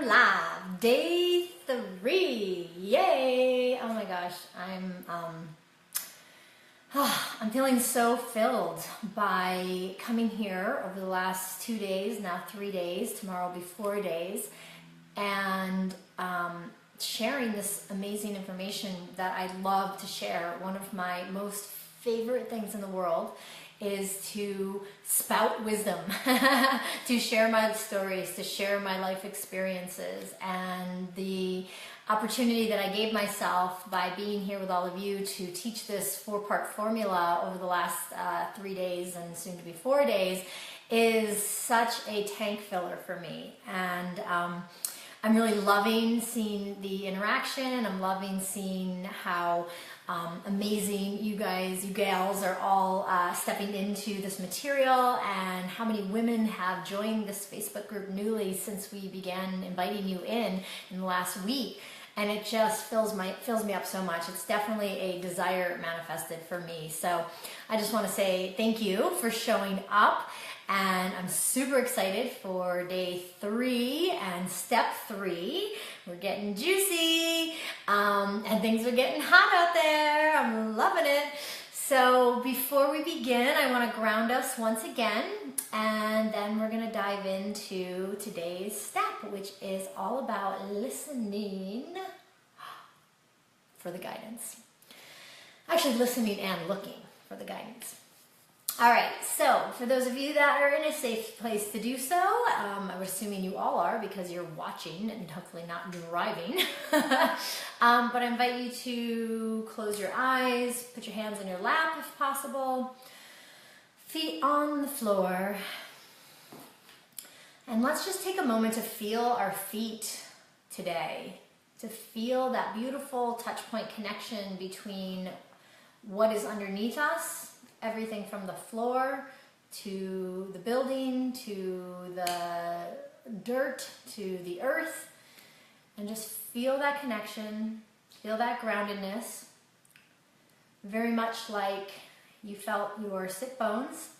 I'm live. Day 3. Yay! Oh my gosh, I'm feeling so filled by coming here over the last 2 days, now 3 days. Tomorrow will be 4 days, and sharing this amazing information that I love to share. One of my most favorite things in the world is to spout wisdom, to share my stories, to share my life experiences, and the opportunity that I gave myself by being here with all of you to teach this 4-part formula over the last 3 days and soon to be 4 days is such a tank filler for me. And I'm really loving seeing the interaction. I'm loving seeing how amazing you guys, you gals are all stepping into this material, and how many women have joined this Facebook group newly since we began inviting you in the last week. And it just fills me up so much. It's definitely a desire manifested for me. So I just want to say thank you for showing up. And I'm super excited for day 3 and step 3. We're getting juicy, and things are getting hot out there. I'm loving it. So before we begin, I want to ground us once again, and then we're going to dive into today's step, which is all about listening for the guidance. Actually, listening and looking for the guidance. All right, so for those of you that are in a safe place to do so, I'm assuming you all are because you're watching and hopefully not driving, but I invite you to close your eyes, put your hands in your lap if possible, feet on the floor, and let's just take a moment to feel our feet today, to feel that beautiful touch point connection between what is underneath us, everything from the floor to the building, to the dirt, to the earth, and just feel that connection, feel that groundedness, very much like you felt your sit bones,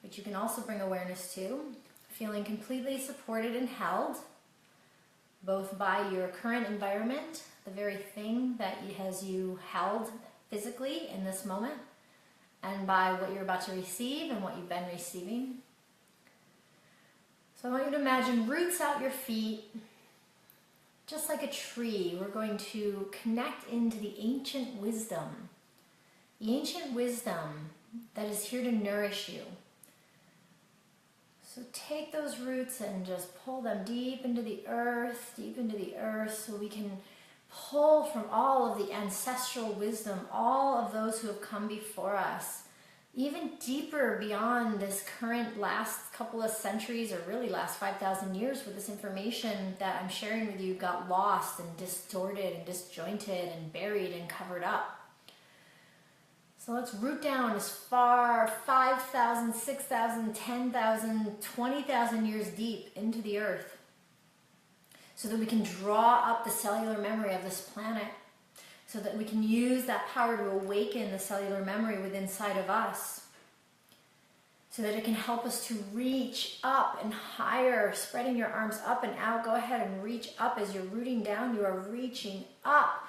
which you can also bring awareness to, feeling completely supported and held, both by your current environment, the very thing that has you held physically in this moment, and by what you're about to receive and what you've been receiving. So I want you to imagine roots out your feet, just like a tree. We're going to connect into the ancient wisdom that is here to nourish you. So take those roots and just pull them deep into the earth, so we can pull from all of the ancestral wisdom, all of those who have come before us, even deeper beyond this current last couple of centuries, or really last 5,000 years, where this information that I'm sharing with you got lost and distorted and disjointed and buried and covered up. So let's root down as far 5,000, 6,000, 10,000, 20,000 years deep into the earth, so that we can draw up the cellular memory of this planet, so that we can use that power to awaken the cellular memory within inside of us, so that it can help us to reach up and higher, spreading your arms up and out. Go ahead and reach up. As you're rooting down, you are reaching up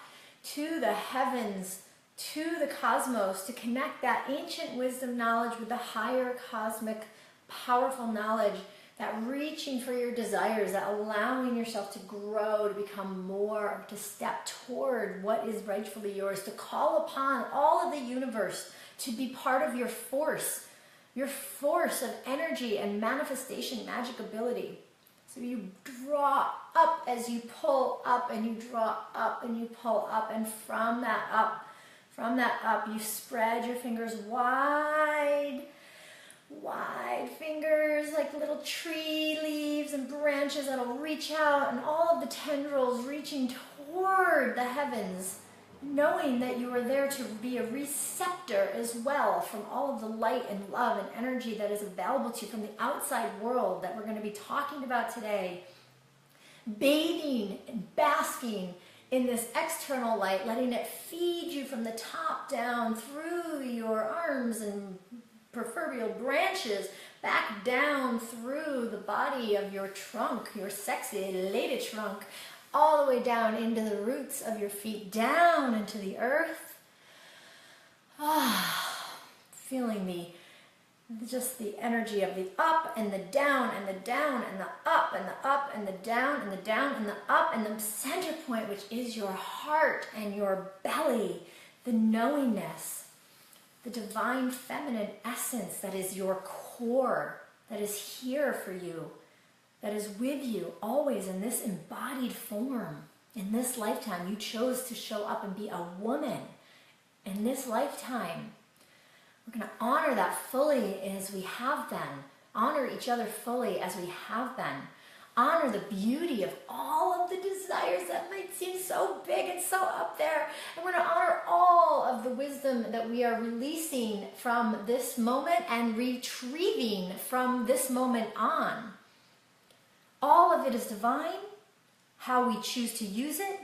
to the heavens, to the cosmos, to connect that ancient wisdom knowledge with the higher cosmic powerful knowledge, that reaching for your desires, that allowing yourself to grow, to become more, to step toward what is rightfully yours, to call upon all of the universe to be part of your force of energy and manifestation, magic ability. So you draw up as you pull up, and you draw up and you pull up, and from that up, you spread your fingers wide fingers, like little tree leaves and branches that'll reach out, and all of the tendrils reaching toward the heavens, knowing that you are there to be a receptor as well from all of the light and love and energy that is available to you from the outside world that we're going to be talking about today. Bathing and basking in this external light, letting it feed you from the top down through your arms and proverbial branches back down through the body of your trunk, your sexy lady trunk, all the way down into the roots of your feet, down into the earth. Feeling just the energy of the up and the down and the down and the up and the up and the down and the down and the up, and the center point, which is your heart and your belly, the knowingness, the divine feminine essence that is your core, that is here for you, that is with you always in this embodied form. In this lifetime, you chose to show up and be a woman. In this lifetime, we're going to honor that fully as we have been. Honor each other fully as we have been. Honor the beauty of all of the desires that might seem so big and so up there. And we're going to honor all of the wisdom that we are releasing from this moment and retrieving from this moment on. All of it is divine. How we choose to use it,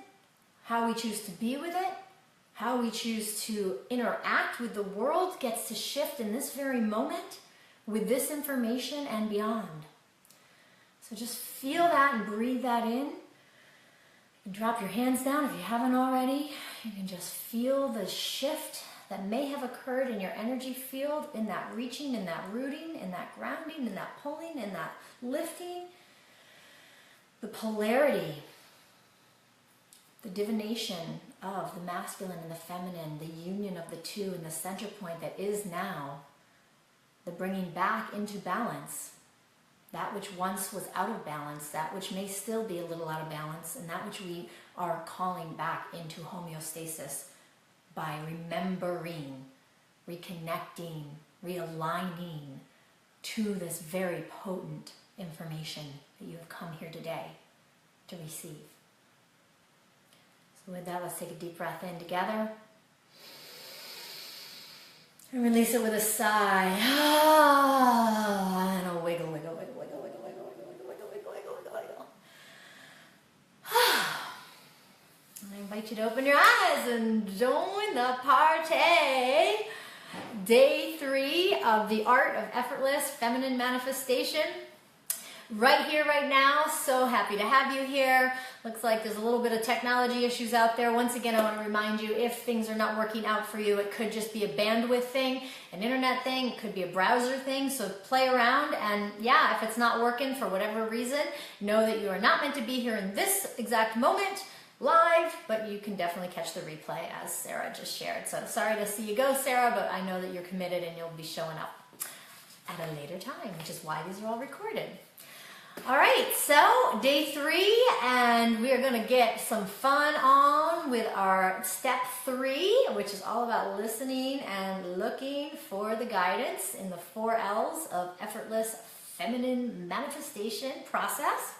how we choose to be with it, how we choose to interact with the world gets to shift in this very moment with this information and beyond. So just feel that and breathe that in. You can drop your hands down if you haven't already. You can just feel the shift that may have occurred in your energy field, in that reaching, in that rooting, in that grounding, in that pulling, in that lifting. The polarity, the divination of the masculine and the feminine, the union of the two and the center point that is now, the bringing back into balance, that which once was out of balance, that which may still be a little out of balance, and that which we are calling back into homeostasis by remembering, reconnecting, realigning to this very potent information that you have come here today to receive. So with that, let's take a deep breath in together. And release it with a sigh. And a wiggle, wiggle, wiggle, wiggle, wiggle, wiggle, wiggle, wiggle, wiggle, wiggle, wiggle, wiggle. I invite you to open your eyes and join the party. Day 3 of the Art of Effortless Feminine Manifestation. Right here, right now. So happy to have you here. Looks like there's a little bit of technology issues out there. Once again, I want to remind you, if things are not working out for you, it could just be a bandwidth thing, an internet thing, it could be a browser thing. So play around, and yeah, if it's not working for whatever reason, know that you are not meant to be here in this exact moment live, but you can definitely catch the replay as Sarah just shared. So sorry to see you go, Sarah, but I know that you're committed and you'll be showing up at a later time, which is why these are all recorded. All right, so day 3, and we are going to get some fun on with our step 3, which is all about listening and looking for the guidance in the 4 L's of effortless feminine manifestation process.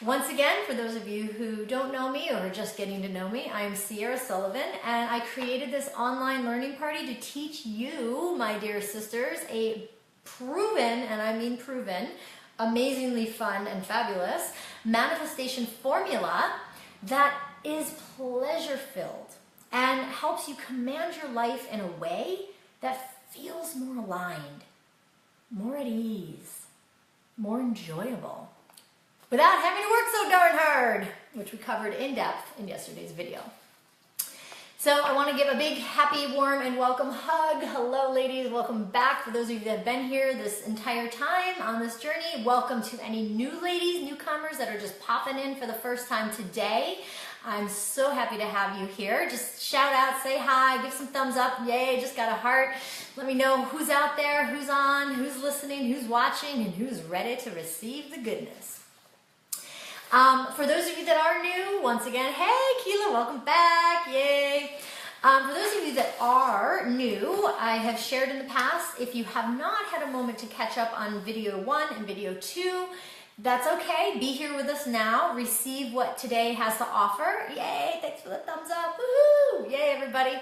Once again, for those of you who don't know me or are just getting to know me, I am Sierra Sullivan, and I created this online learning party to teach you, my dear sisters, a proven, and I mean proven, amazingly fun and fabulous manifestation formula that is pleasure-filled and helps you command your life in a way that feels more aligned, more at ease, more enjoyable, without having to work so darn hard, which we covered in depth in yesterday's video. So I want to give a big, happy, warm, and welcome hug. Hello, ladies. Welcome back. For those of you that have been here this entire time on this journey, welcome to any new ladies, newcomers that are just popping in for the first time today. I'm so happy to have you here. Just shout out, say hi, give some thumbs up. Yay, just got a heart. Let me know who's out there, who's on, who's listening, who's watching, and who's ready to receive the goodness. For those of you that are new, once again, hey, Keela, welcome back, yay. For those of you that are new, I have shared in the past, if you have not had a moment to catch up on video 1 and video 2, that's okay. Be here with us now. Receive what today has to offer. Yay, thanks for the thumbs up. Woohoo! Yay, everybody.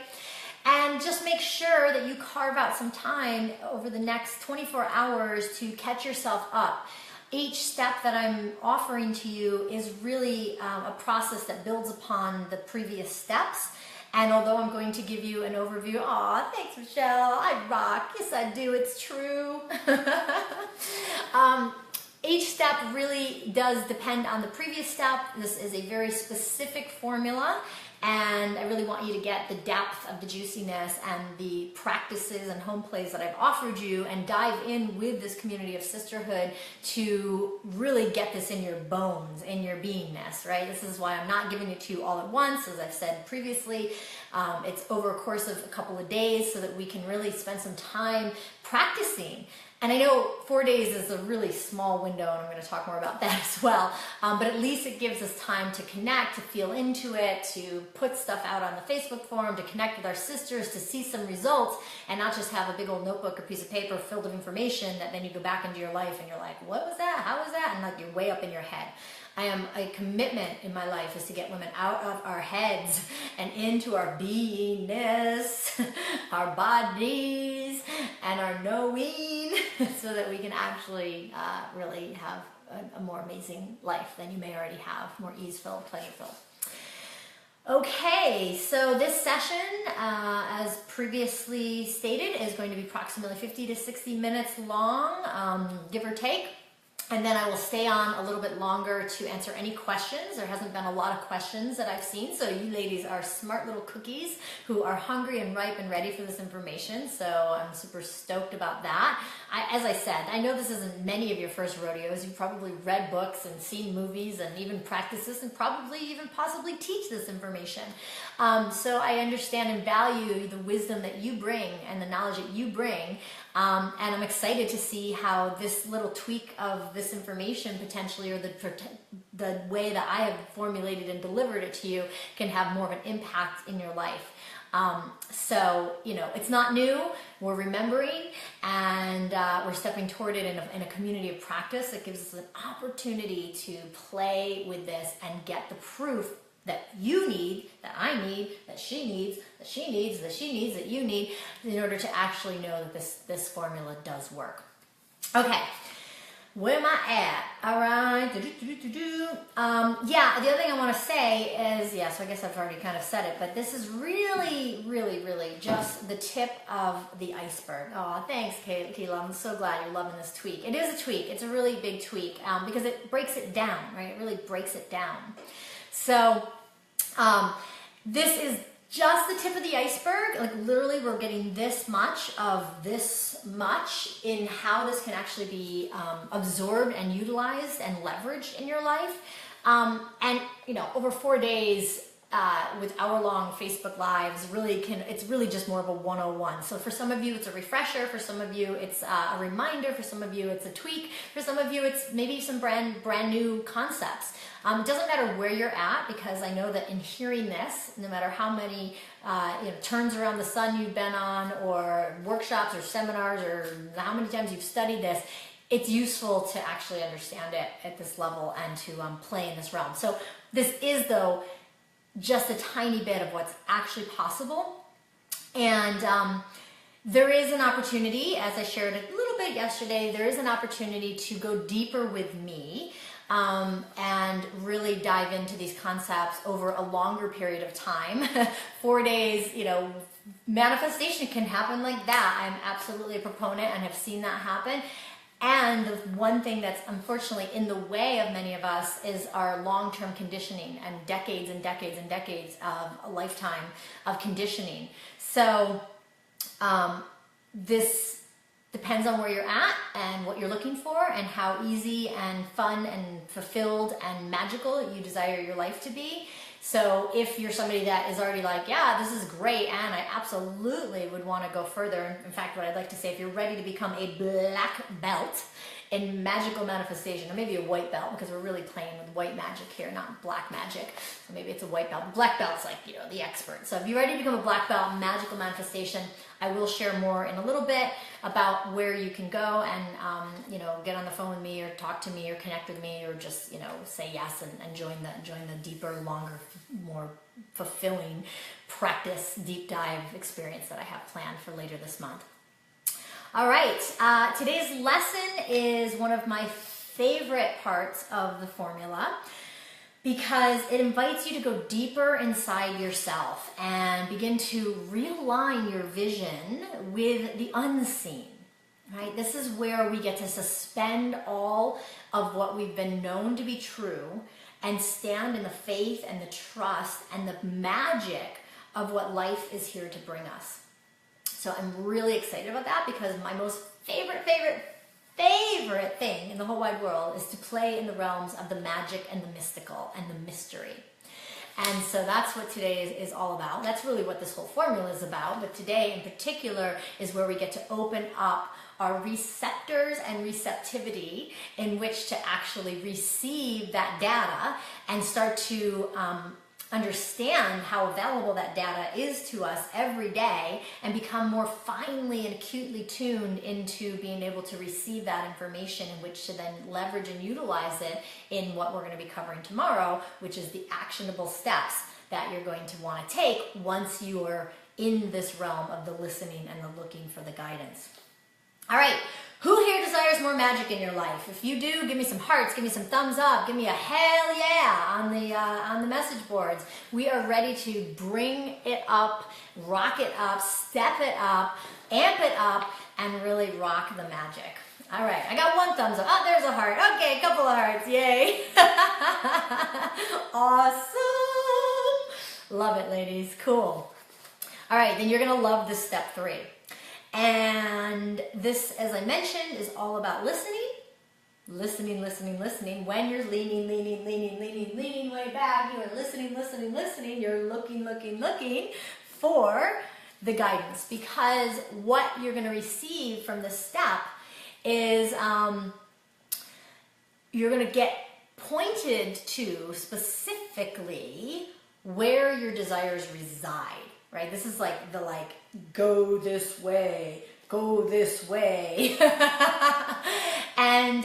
And just make sure that you carve out some time over the next 24 hours to catch yourself up. Each step that I'm offering to you is really a process that builds upon the previous steps. And although I'm going to give you an overview, aw, thanks Michelle, I rock, yes I do, it's true. Each step really does depend on the previous step. This is a very specific formula, and I really want you to get the depth of the juiciness and the practices and home plays that I've offered you, and dive in with this community of sisterhood to really get this in your bones, in your beingness, right? This is why I'm not giving it to you all at once, as I've said previously. It's over a course of a couple of days so that we can really spend some time practicing. And I know 4 days is a really small window, and I'm going to talk more about that as well. But at least it gives us time to connect, to feel into it, to put stuff out on the Facebook forum, to connect with our sisters, to see some results, and not just have a big old notebook or piece of paper filled with information that then you go back into your life and you're like, what was that? How was that? And like you're way up in your head. I am a commitment in my life is to get women out of our heads and into our beingness, our bodies, and our knowing, so that we can actually really have a more amazing life than you may already have, more ease-filled, pleasure-filled. Okay, so this session, as previously stated, is going to be approximately 50 to 60 minutes long, give or take. And then I will stay on a little bit longer to answer any questions. There hasn't been a lot of questions that I've seen, so you ladies are smart little cookies who are hungry and ripe and ready for this information, so I'm super stoked about that. As I said, I know this isn't many of your first rodeos. You've probably read books and seen movies and even practiced this and probably even possibly teach this information. So I understand and value the wisdom that you bring and the knowledge that you bring. And I'm excited to see how this little tweak of this information potentially, or the way that I have formulated and delivered it to you, can have more of an impact in your life. So, you know, it's not new. We're remembering, and we're stepping toward it in a community of practice that gives us an opportunity to play with this and get the proof that you need, that I need, that she needs, that she needs, that she needs, that you need, in order to actually know that this formula does work. Okay, where am I at? All right. Yeah, the other thing I want to say is, so I guess I've already kind of said it, but this is really, really, really just the tip of the iceberg. Oh, thanks, Kayla. I'm so glad you're loving this tweak. It is a tweak. It's a really big tweak because it breaks it down, right? It really breaks it down. So this is just the tip of the iceberg. Like literally we're getting this much of this much in how this can actually be absorbed and utilized and leveraged in your life. And you know, over 4 days with hour-long Facebook Lives, it's really just more of a 101. So for some of you, it's a refresher. For some of you, it's a reminder. For some of you, it's a tweak. For some of you, it's maybe some brand new concepts. It doesn't matter where you're at, because I know that in hearing this, no matter how many turns around the sun you've been on, or workshops or seminars, or how many times you've studied this, it's useful to actually understand it at this level and to play in this realm. So this is, though, just a tiny bit of what's actually possible. And there is an opportunity, as I shared a little bit yesterday, there is an opportunity to go deeper with me and really dive into these concepts over a longer period of time. 4 days, manifestation can happen like that. I'm absolutely a proponent and have seen that happen. And the one thing that's unfortunately in the way of many of us is our long-term conditioning and decades and decades and decades of a lifetime of conditioning. So this depends on where you're at and what you're looking for and how easy and fun and fulfilled and magical you desire your life to be. So if you're somebody that is already like, yeah, this is great, and I absolutely would want to go further. In fact, what I'd like to say, if you're ready to become a black belt in magical manifestation, or maybe a white belt, because we're really playing with white magic here, not black magic. So maybe it's a white belt. Black belt's like, the expert. So if you're ready to become a black belt in magical manifestation, I will share more in a little bit about where you can go and, get on the phone with me or talk to me or connect with me, or just, say yes and join the deeper, longer, more fulfilling practice deep dive experience that I have planned for later this month. All right, today's lesson is one of my favorite parts of the formula. because it invites you to go deeper inside yourself and begin to realign your vision with the unseen. Right? This is where we get to suspend all of what we've been known to be true and stand in the faith and the trust and the magic of what life is here to bring us. So I'm really excited about that, because my most favorite thing in the whole wide world is to play in the realms of the magic and the mystical and the mystery. And so that's what today is all about. That's really what this whole formula is about. But today in particular is where we get to open up our receptors and receptivity in which to actually receive that data and start to understand how available that data is to us every day, and become more finely and acutely tuned into being able to receive that information in which to then leverage and utilize it in what we're going to be covering tomorrow, which is the actionable steps that you're going to want to take once you are in this realm of the listening and the looking for the guidance. All right, who here desires more magic in your life? If you do, give me some hearts, give me some thumbs up, give me a hell yeah on the message boards. We are ready to bring it up, rock it up, step it up, amp it up, and really rock the magic. All right, I got one thumbs up. Oh, there's a heart. Okay, a couple of hearts. Yay. Awesome. Love it, ladies. Cool. All right, then you're going to love this step 3. And this, as I mentioned, is all about listening. Listening. When you're leaning way back, you are listening. You're looking for the guidance. Because what you're going to receive from this step is you're going to get pointed to specifically where your desires reside. Right? This is like the go this way. And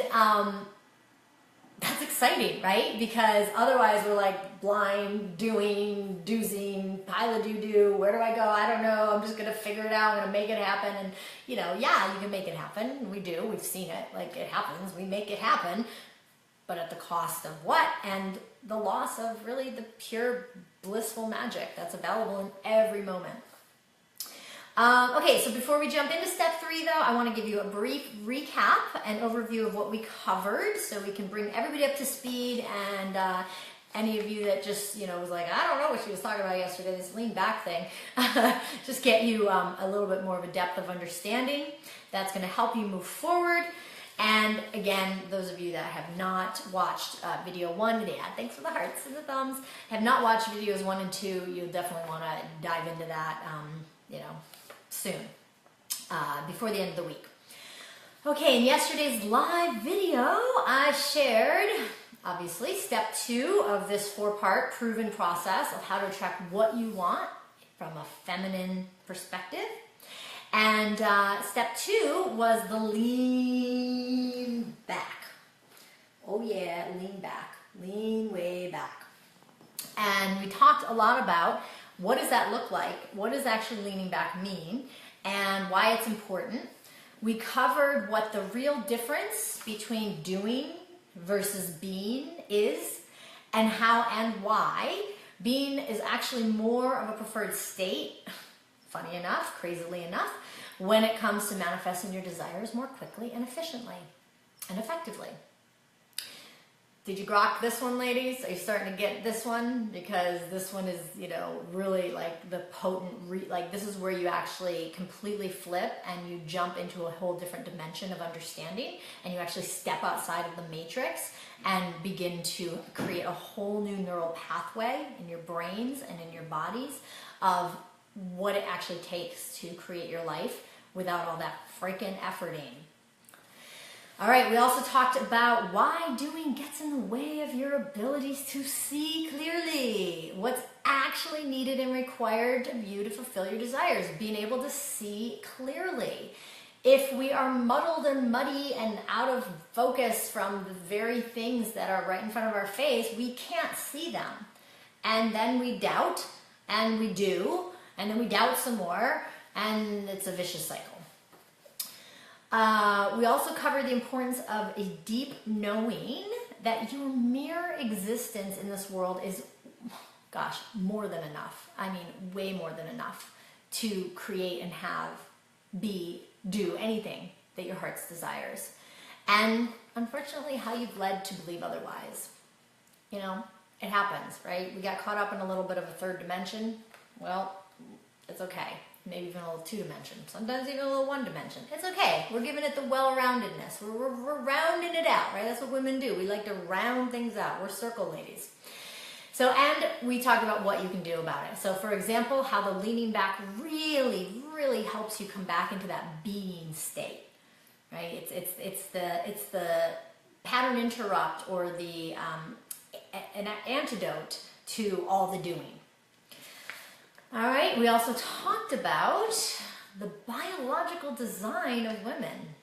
that's exciting, right? Because otherwise we're like blind, doozing, pile of doo-doo. Where do I go? I don't know. I'm just going to figure it out. I'm going to make it happen. And, yeah, you can make it happen. We do. We've seen it. Like, it happens. We make it happen. But at the cost of what? And the loss of really the pure blissful magic that's available in every moment. Okay, so before we jump into step 3, though, I want to give you a brief recap and overview of what we covered so we can bring everybody up to speed, and any of you that just, was like, I don't know what she was talking about yesterday, this Leanback thing, just get you a little bit more of a depth of understanding. That's going to help you move forward. And again, those of you that have not watched video 1, yeah, thanks for the hearts and the thumbs, have not watched videos 1 and 2, you'll definitely want to dive into that, soon, before the end of the week. Okay, in yesterday's live video, I shared, obviously, step 2 of this 4-part proven process of how to attract what you want from a feminine perspective. And step 2 was the lean back. Oh yeah, lean back. Lean way back. And we talked a lot about what does that look like? What does actually leaning back mean? And why it's important. We covered what the real difference between doing versus being is, and how and why being is actually more of a preferred state, funny enough, crazily enough, when it comes to manifesting your desires more quickly and efficiently and effectively. Did you grok this one, ladies? Are you starting to get this one? Because this one is, really like the potent, this is where you actually completely flip and you jump into a whole different dimension of understanding, and you actually step outside of the matrix and begin to create a whole new neural pathway in your brains and in your bodies of what it actually takes to create your life without all that freaking efforting. All right, we also talked about why doing gets in the way of your abilities to see clearly. What's actually needed and required of you to fulfill your desires, being able to see clearly. If we are muddled and muddy and out of focus from the very things that are right in front of our face, we can't see them. And then we doubt, and we do, and then we doubt some more, and it's a vicious cycle. We also covered the importance of a deep knowing that your mere existence in this world is, gosh, more than enough. I mean, way more than enough to create and have, be, do anything that your heart's desires. And unfortunately, how you've led to believe otherwise. You know, it happens, right? We got caught up in a little bit of a third dimension. Well, it's okay. Maybe even a little two dimension. Sometimes even a little one dimension. It's okay. We're giving it the well-roundedness. We're rounding it out, right? That's what women do. We like to round things out. We're circle ladies. So, and we talk about what you can do about it. So, for example, how the leaning back really, really helps you come back into that being state, right? It's the pattern interrupt, or the an antidote to all the doing. All right. We also talked about the biological design of women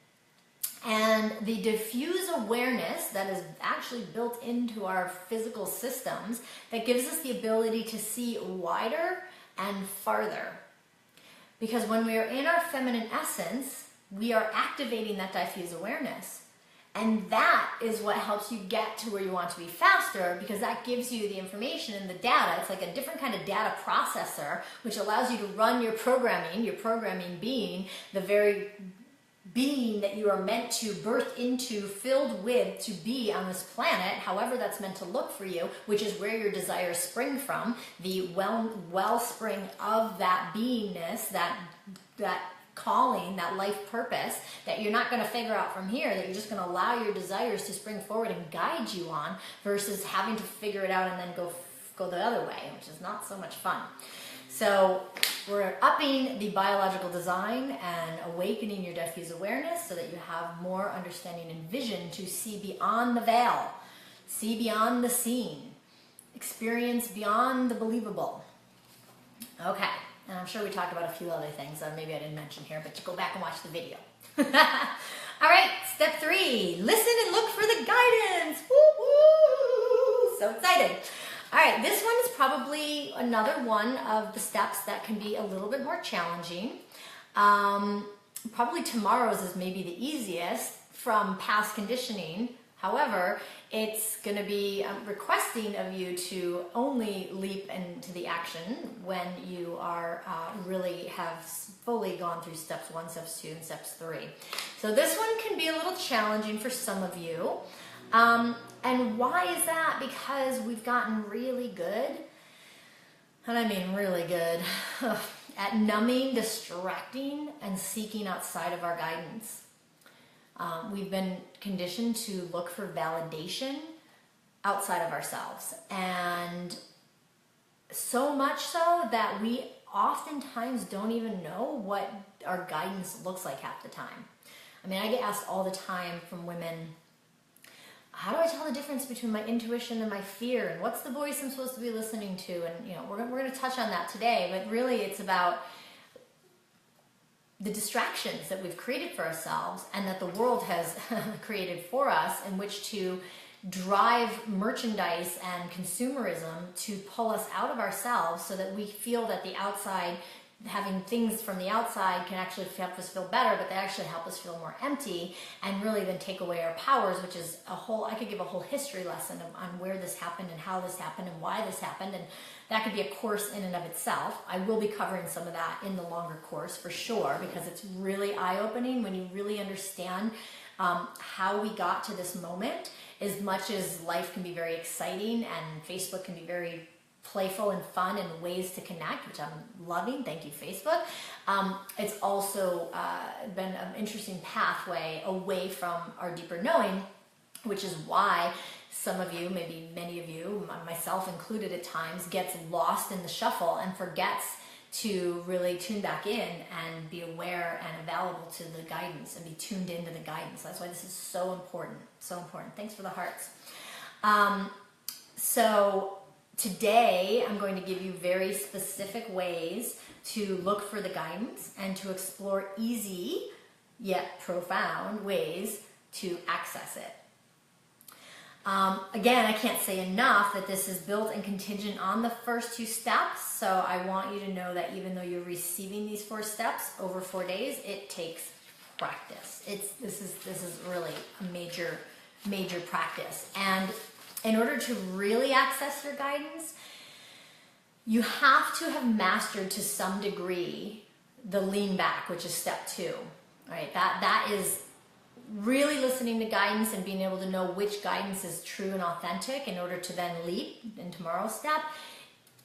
and the diffuse awareness that is actually built into our physical systems that gives us the ability to see wider and farther. Because when we are in our feminine essence, we are activating that diffuse awareness. And that is what helps you get to where you want to be faster, because that gives you the information and the data. It's like a different kind of data processor, which allows you to run your programming being the very being that you are meant to birth into, filled with, to be on this planet, however that's meant to look for you, which is where your desires spring from, the wellspring of that beingness, that calling, that life purpose that you're not going to figure out from here, that you're just going to allow your desires to spring forward and guide you on, versus having to figure it out and then go the other way, which is not so much fun. So we're upping the biological design and awakening your diffuse awareness so that you have more understanding and vision to see beyond the veil, see beyond the seen, experience beyond the believable. Okay. And I'm sure we talked about a few other things that maybe I didn't mention here, but you go back and watch the video. All right, step 3, listen and look for the guidance. Woo-hoo! So excited. All right, this one is probably another one of the steps that can be a little bit more challenging. Probably tomorrow's is maybe the easiest from past conditioning. However, it's going to be requesting of you to only leap into the action when you are really have fully gone through steps 1, steps 2, and steps 3. So this one can be a little challenging for some of you. And why is that? Because we've gotten really good, and I mean really good, at numbing, distracting, and seeking outside of our guidance. We've been conditioned to look for validation outside of ourselves, and so much so that we oftentimes don't even know what our guidance looks like half the time. I mean, I get asked all the time from women, how do I tell the difference between my intuition and my fear, and what's the voice I'm supposed to be listening to? And we're going to touch on that today, but really it's about the distractions that we've created for ourselves and that the world has created for us, in which to drive merchandise and consumerism to pull us out of ourselves, so that we feel that the outside, having things from the outside, can actually help us feel better, but they actually help us feel more empty, and really then take away our powers, which is I could give a whole history lesson on where this happened and how this happened and why this happened, and that could be a course in and of itself. I will be covering some of that in the longer course for sure, because it's really eye-opening when you really understand how we got to this moment. As much as life can be very exciting and Facebook can be very playful and fun and ways to connect, which I'm loving, thank you Facebook, it's also been an interesting pathway away from our deeper knowing, which is why some of you, maybe many of you, myself included at times, gets lost in the shuffle and forgets to really tune back in and be aware and available to the guidance and be tuned into the guidance. That's why this is so important, so important. Thanks for the hearts. So today I'm going to give you very specific ways to look for the guidance and to explore easy yet profound ways to access it. Again, I can't say enough that this is built and contingent on the first 2 steps. So I want you to know that even though you're receiving these 4 steps over 4 days, it takes practice. This is really a major major practice. And in order to really access your guidance, you have to have mastered to some degree the lean back, which is step 2, right? That is really listening to guidance and being able to know which guidance is true and authentic in order to then leap in tomorrow's step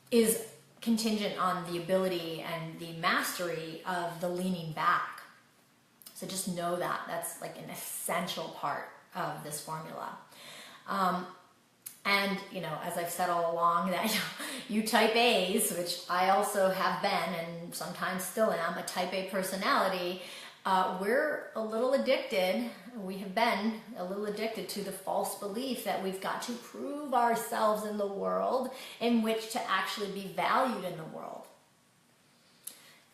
is contingent on the ability and the mastery of the leaning back. So just know that. That's like an essential part of this formula. And, you know, as I've said all along, that you type A's, which I also have been and sometimes still am, a type A personality, we're a little addicted, we have been a little addicted to the false belief that we've got to prove ourselves in the world in which to actually be valued in the world.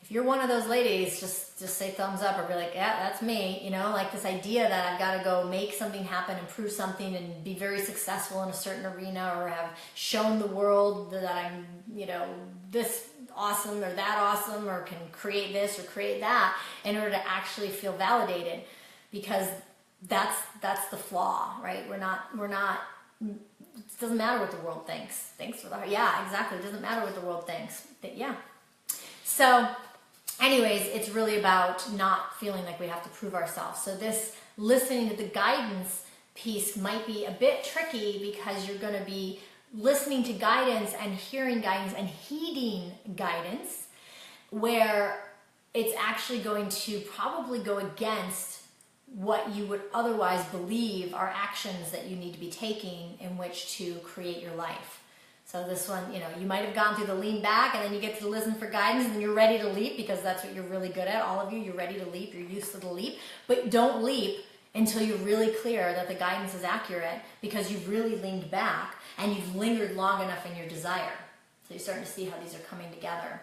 If you're one of those ladies, just say thumbs up or be like, yeah, that's me. You know, like this idea that I've got to go make something happen and prove something and be very successful in a certain arena or have shown the world that I'm, you know, this awesome or that awesome or can create this or create that in order to actually feel validated, because that's the flaw, right? We're not, it doesn't matter what the world thinks. Thanks for the heart. Yeah, exactly. It doesn't matter what the world thinks. Yeah. So anyways, it's really about not feeling like we have to prove ourselves. So this listening to the guidance piece might be a bit tricky because you're going to be listening to guidance and hearing guidance and heeding guidance where it's actually going to probably go against what you would otherwise believe are actions that you need to be taking in which to create your life. So this one, you know, you might have gone through the lean back and then you get to listen for guidance and then you're ready to leap because that's what you're really good at. All of you, you're ready to leap. You're used to the leap. But don't leap until you're really clear that the guidance is accurate because you've really leaned back and you've lingered long enough in your desire. So you're starting to see how these are coming together.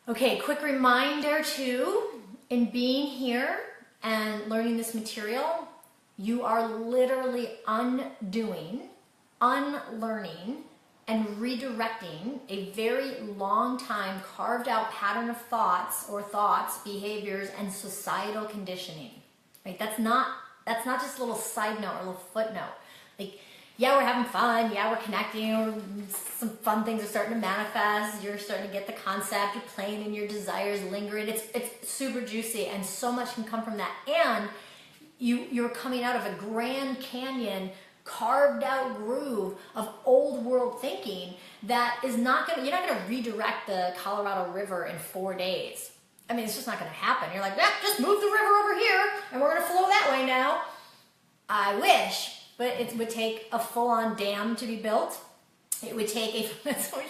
Okay, quick reminder too, in being here and learning this material, you are literally undoing, unlearning, and redirecting a very long time carved out pattern of thoughts, behaviors, and societal conditioning. Right? That's not just a little side note or a little footnote. Like, yeah, we're having fun, yeah, we're connecting, or some fun things are starting to manifest, you're starting to get the concept, you're playing in your desires, lingering, it's super juicy, and so much can come from that. And you're coming out of a Grand Canyon carved out groove of old world thinking that is not gonna, you're not gonna redirect the Colorado River in 4 days. I mean, it's just not gonna happen. You're like, yeah, just move the river over here and we're gonna flow that way now. I wish, but it would take a full-on dam to be built. It would take a, that's what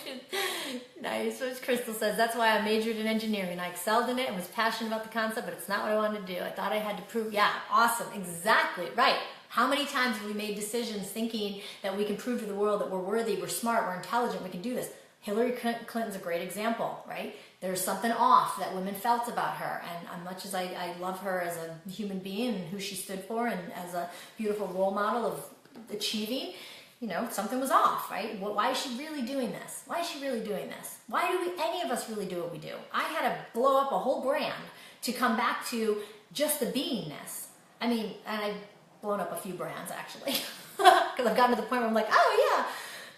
nice, what Crystal says, that's why I majored in engineering. I excelled in it and was passionate about the concept, but it's not what I wanted to do. I thought I had to prove, yeah, awesome, exactly, right. How many times have we made decisions thinking that we can prove to the world that we're worthy, we're smart, we're intelligent, we can do this? Hillary Clinton's a great example, right? There's something off that women felt about her, and as much as I love her as a human being and who she stood for and as a beautiful role model of achieving, you know, something was off, right? Why is she really doing this? Why is she really doing this? Why do any of us really do what we do? I had to blow up a whole brand to come back to just the beingness. I mean, and I've blown up a few brands actually, because I've gotten to the point where I'm like, oh yeah,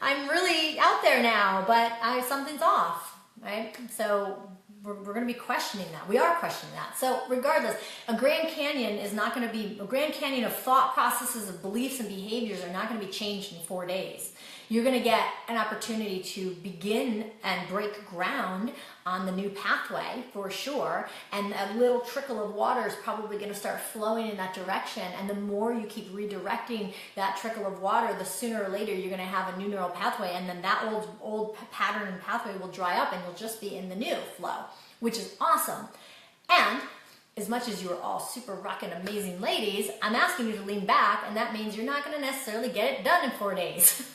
I'm really out there now, but something's off, right? So we're going to be questioning that. We are questioning that. So regardless, a Grand Canyon is not going to be, a Grand Canyon of thought processes, of beliefs and behaviors are not going to be changed in 4 days. You're going to get an opportunity to begin and break ground on the new pathway for sure. And a little trickle of water is probably going to start flowing in that direction. And the more you keep redirecting that trickle of water, the sooner or later you're going to have a new neural pathway. And then that old pattern and pathway will dry up and you'll just be in the new flow, which is awesome. And as much as you're all super rockin' amazing ladies, I'm asking you to lean back, and that means you're not going to necessarily get it done in 4 days.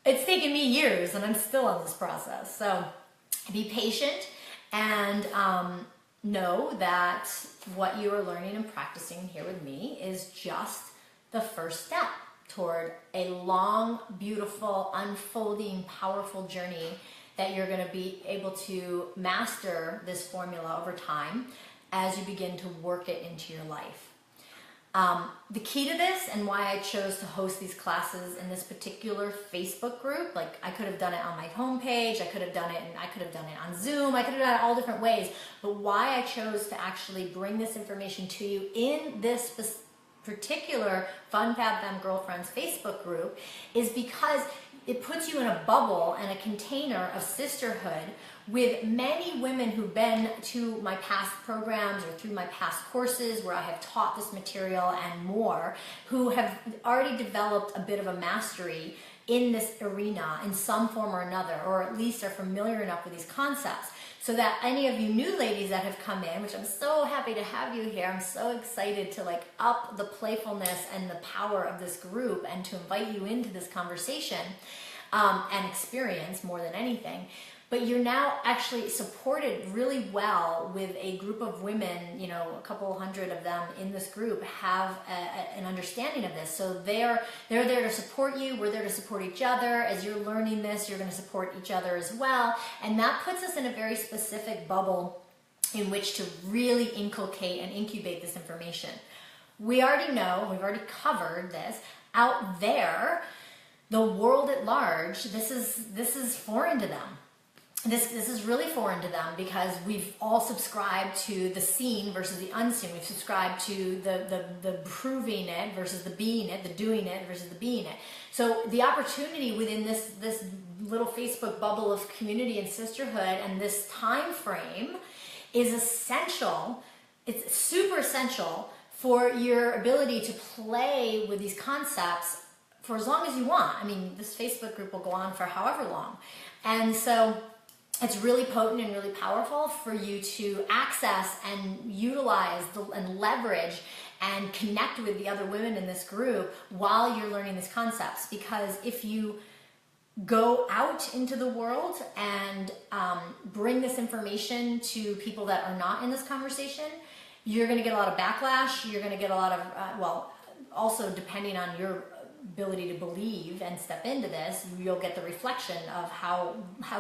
It's taken me years, and I'm still on this process. So be patient and know that what you are learning and practicing here with me is just the first step toward a long, beautiful, unfolding, powerful journey that you're going to be able to master this formula over time as you begin to work it into your life. The key to this and why I chose to host these classes in this particular Facebook group, like I could have done it on my homepage, I could have done it on Zoom, I could have done it all different ways, but why I chose to actually bring this information to you in this particular Fun Fab Femme Girlfriends Facebook group is because it puts you in a bubble and a container of sisterhood with many women who've been to my past programs or through my past courses where I have taught this material and more, who have already developed a bit of a mastery in this arena in some form or another, or at least are familiar enough with these concepts. So that any of you new ladies that have come in, which I'm so happy to have you here, I'm so excited to like up the playfulness and the power of this group and to invite you into this conversation and experience more than anything. But you're now actually supported really well with a group of women, you know, a couple hundred of them in this group have an understanding of this. So they're there to support you. We're there to support each other. As you're learning this, you're going to support each other as well. And that puts us in a very specific bubble in which to really inculcate and incubate this information. We already know, we've already covered this, out there, the world at large, this is foreign to them. This is really foreign to them because we've all subscribed to the seen versus the unseen. We've subscribed to the proving it versus the being it, the doing it versus the being it. So the opportunity within this little Facebook bubble of community and sisterhood and this time frame is essential. It's super essential for your ability to play with these concepts for as long as you want. I mean, this Facebook group will go on for however long. And so it's really potent and really powerful for you to access and utilize and leverage and connect with the other women in this group while you're learning these concepts. Because if you go out into the world and bring this information to people that are not in this conversation, you're going to get a lot of backlash. You're going to get a lot of, also depending on your ability to believe and step into this, you'll get the reflection of how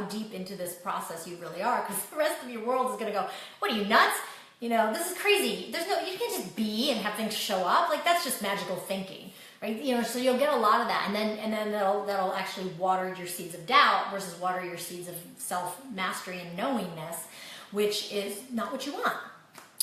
deep into this process you really are, because the rest of your world is going to go, what are you, nuts? You know, this is crazy. You can't just be and have things show up. Like, that's just magical thinking, right? You know, so you'll get a lot of that, and then that'll actually water your seeds of doubt versus water your seeds of self-mastery and knowingness, which is not what you want.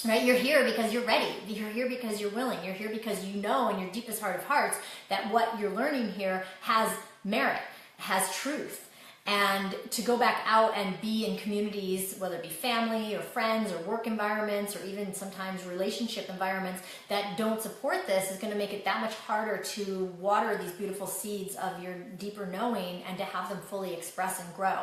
Right? You're here because you're ready. You're here because you're willing. You're here because you know in your deepest heart of hearts that what you're learning here has merit, has truth. And to go back out and be in communities, whether it be family or friends or work environments or even sometimes relationship environments that don't support this, is going to make it that much harder to water these beautiful seeds of your deeper knowing and to have them fully express and grow.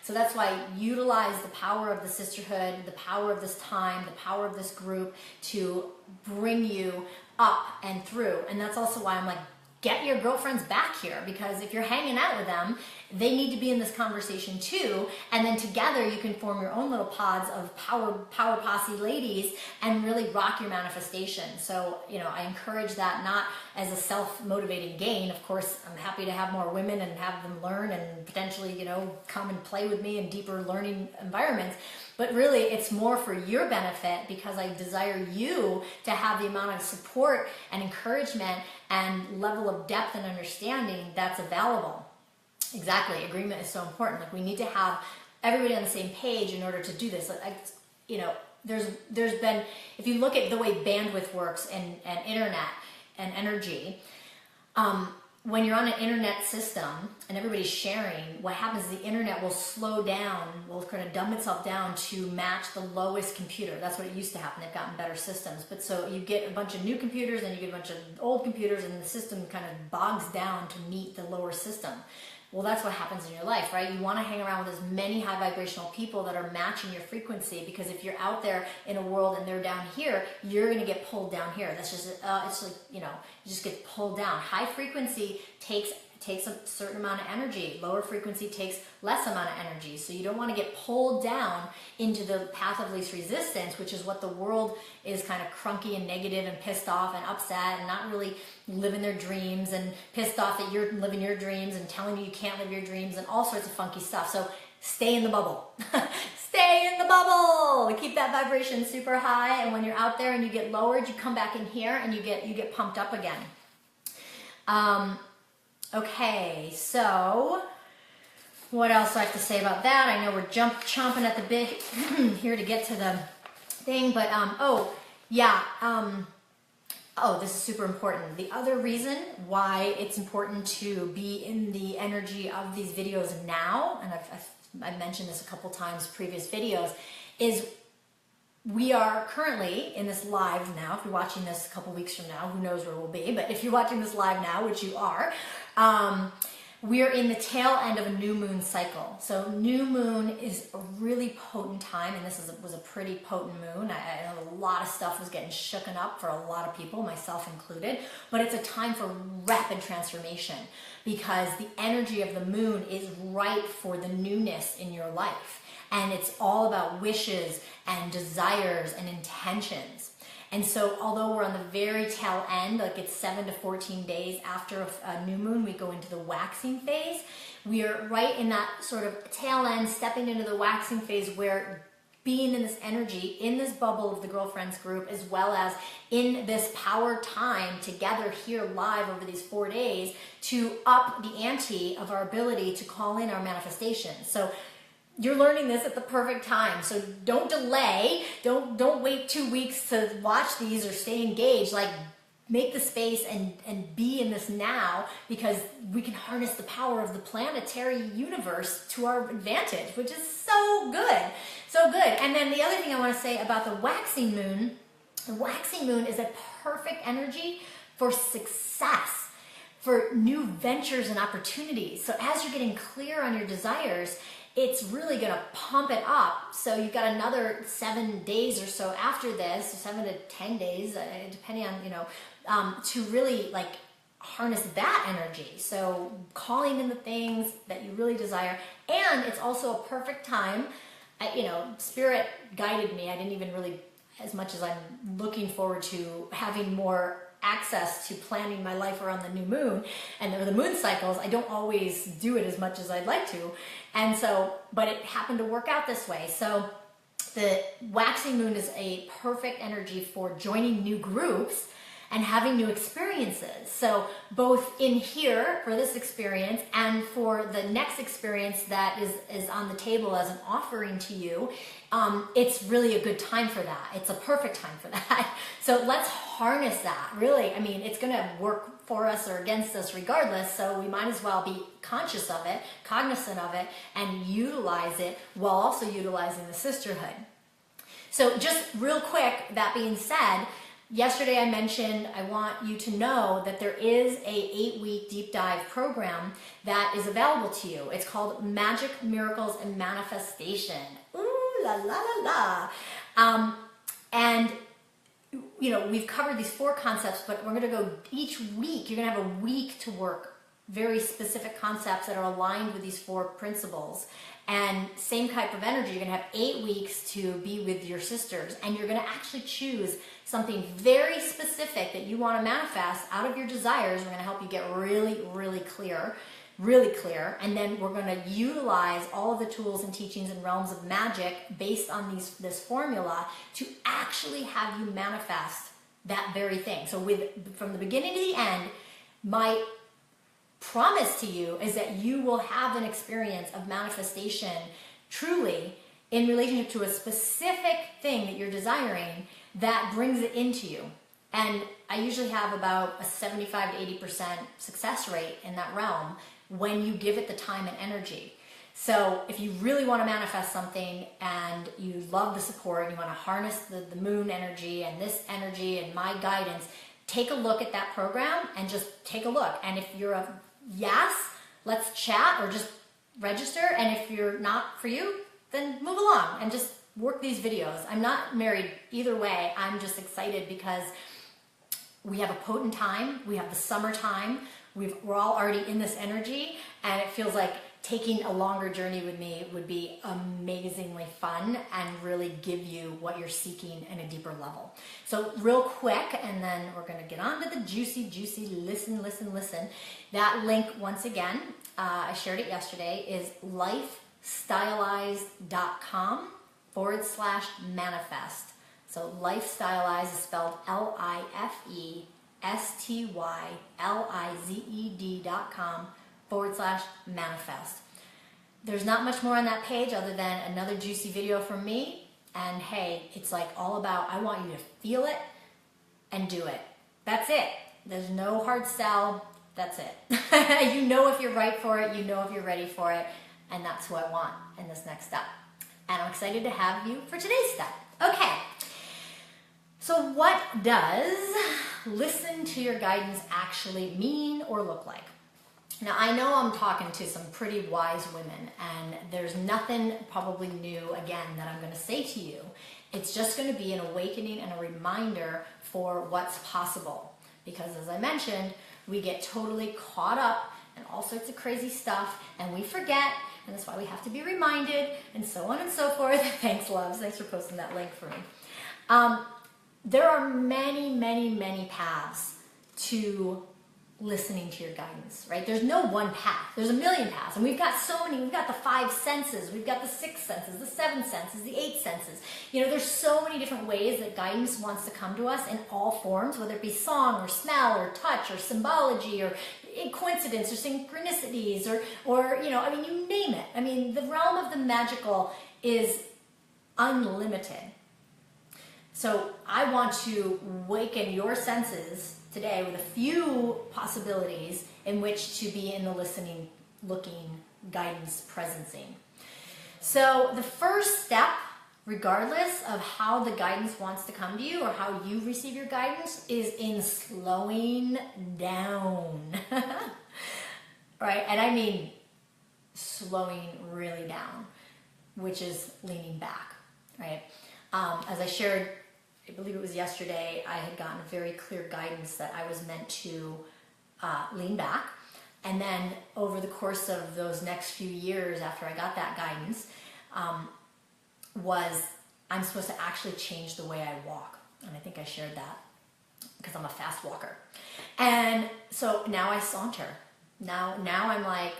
So that's why utilize the power of the sisterhood, the power of this time, the power of this group to bring you up and through. And that's also why I'm like, get your girlfriends back here, because if you're hanging out with them, they need to be in this conversation too. And then together you can form your own little pods of power posse ladies and really rock your manifestation. So, you know, I encourage that not as a self-motivating gain. Of course, I'm happy to have more women and have them learn and potentially, you know, come and play with me in deeper learning environments. But really, it's more for your benefit because I desire you to have the amount of support and encouragement and level of depth and understanding that's available. Exactly, agreement is so important. Like, we need to have everybody on the same page in order to do this. Like, you know, there's been, if you look at the way bandwidth works and internet and energy, when you're on an internet system and everybody's sharing, what happens is the internet will slow down, will kind of dumb itself down to match the lowest computer. That's what it used to happen. They've gotten better systems. But so you get a bunch of new computers and you get a bunch of old computers, and the system kind of bogs down to meet the lower system. Well, that's what happens in your life, right? You want to hang around with as many high vibrational people that are matching your frequency, because if you're out there in a world and they're down here, you're going to get pulled down here. That's just, it's like, you know, you just get pulled down. High frequency takes a certain amount of energy. Lower frequency takes less amount of energy. So you don't want to get pulled down into the path of least resistance, which is what the world is kind of crunky and negative and pissed off and upset and not really living their dreams and pissed off that you're living your dreams and telling you you can't live your dreams and all sorts of funky stuff. So stay in the bubble. Stay stay in the bubble. Keep that vibration super high, and when you're out there and you get lowered, you come back in here and you get pumped up again. Okay, so what else do I have to say about that? I know we're chomping at the bit here to get to the thing, but this is super important. The other reason why it's important to be in the energy of these videos now, and I've mentioned this a couple times previous videos, is we are currently in this live now. If you're watching this a couple weeks from now, who knows where we'll be, but if you're watching this live now, which you are, we're in the tail end of a new moon cycle. So new moon is a really potent time, and this was a pretty potent moon. I know a lot of stuff was getting shooken up for a lot of people, myself included, but it's a time for rapid transformation because the energy of the moon is ripe for the newness in your life. And it's all about wishes and desires and intentions. And so although we're on the very tail end, like it's 7 to 14 days after a new moon, we go into the waxing phase. We are right in that sort of tail end, stepping into the waxing phase where being in this energy, in this bubble of the girlfriends group, as well as in this power time together here live over these 4 days to up the ante of our ability to call in our manifestations. So you're learning this at the perfect time. So don't delay. Don't wait 2 weeks to watch these or stay engaged. Like, make the space and be in this now, because we can harness the power of the planetary universe to our advantage, which is so good. So good. And then the other thing I want to say about the waxing moon is a perfect energy for success, for new ventures and opportunities. So as you're getting clear on your desires, it's really going to pump it up. So you've got another 7 days or so after this, 7 to 10 days, depending on, to really like harness that energy. So calling in the things that you really desire. And it's also a perfect time. Spirit guided me. I didn't even really, as much as I'm looking forward to having more access to planning my life around the new moon and the moon cycles, I don't always do it as much as I'd like to. And so, but it happened to work out this way. So the waxing moon is a perfect energy for joining new groups and having new experiences. So both in here for this experience and for the next experience that is on the table as an offering to you, it's really a good time for that. It's a perfect time for that. So let's harness that, really. I mean, it's gonna work for us or against us regardless, so we might as well be conscious of it, cognizant of it, and utilize it while also utilizing the sisterhood. So just real quick, that being said, yesterday I mentioned I want you to know that there is a 8-week deep dive program that is available to you. It's called Magic, Miracles, and Manifestation. Ooh, la la la la. And we've covered these 4 concepts, but we're going to go each week. You're going to have a week to work very specific concepts that are aligned with these 4 principles. And same type of energy, you're going to have 8 weeks to be with your sisters, and you're going to actually choose something very specific that you want to manifest out of your desires. We're going to help you get really, really clear, and then we're going to utilize all of the tools and teachings and realms of magic based on this formula to actually have you manifest that very thing. So from the beginning to the end, my promise to you is that you will have an experience of manifestation truly in relationship to a specific thing that you're desiring that brings it into you. And I usually have about a 75 to 80% success rate in that realm when you give it the time and energy. So if you really want to manifest something and you love the support and you want to harness the moon energy and this energy and my guidance, take a look at that program and just take a look. And if you're a yes, let's chat or just register. And if you're not for you, then move along and just work these videos. I'm not married either way. I'm just excited because we have a potent time. We have the summertime. We're all already in this energy, and it feels like taking a longer journey with me would be amazingly fun and really give you what you're seeking in a deeper level. So real quick, and then we're going to get on to the juicy listen. That link, once again, I shared it yesterday, is lifestylized.com. /manifest. So lifestyleize is spelled lifestylized.com/manifest. There's not much more on that page other than another juicy video from me. And hey, it's like all about, I want you to feel it and do it. That's it. There's no hard sell. That's it. You know if you're right for it. You know if you're ready for it. And that's who I want in this next step. And I'm excited to have you for today's step. Okay. So what does listen to your guidance actually mean or look like? Now, I know I'm talking to some pretty wise women, and there's nothing probably new, again, that I'm going to say to you. It's just going to be an awakening and a reminder for what's possible. Because as I mentioned, we get totally caught up in all sorts of crazy stuff, and we forget, and that's why we have to be reminded, and so on and so forth. Thanks, loves. Thanks for posting that link for me. There are many, many, many paths to listening to your guidance, right? There's no one path. There's a million paths. And we've got so many. We've got the 5 senses. We've got the 6 senses, the 7 senses, the 8 senses. You know, there's so many different ways that guidance wants to come to us in all forms, whether it be song or smell or touch or symbology or coincidence or synchronicities or you know, I mean, you name it. I mean, the realm of the magical is unlimited. So I want to awaken your senses today with a few possibilities in which to be in the listening, looking, guidance, presencing. So the first step, regardless of how the guidance wants to come to you or how you receive your guidance, is in slowing down. Right? And I mean slowing really down, which is leaning back, right? As I shared, I believe it was yesterday, I had gotten very clear guidance that I was meant to lean back. And then over the course of those next few years after I got that guidance, was I'm supposed to actually change the way I walk. And I think I shared that because I'm a fast walker. And so now I saunter. Now I'm like,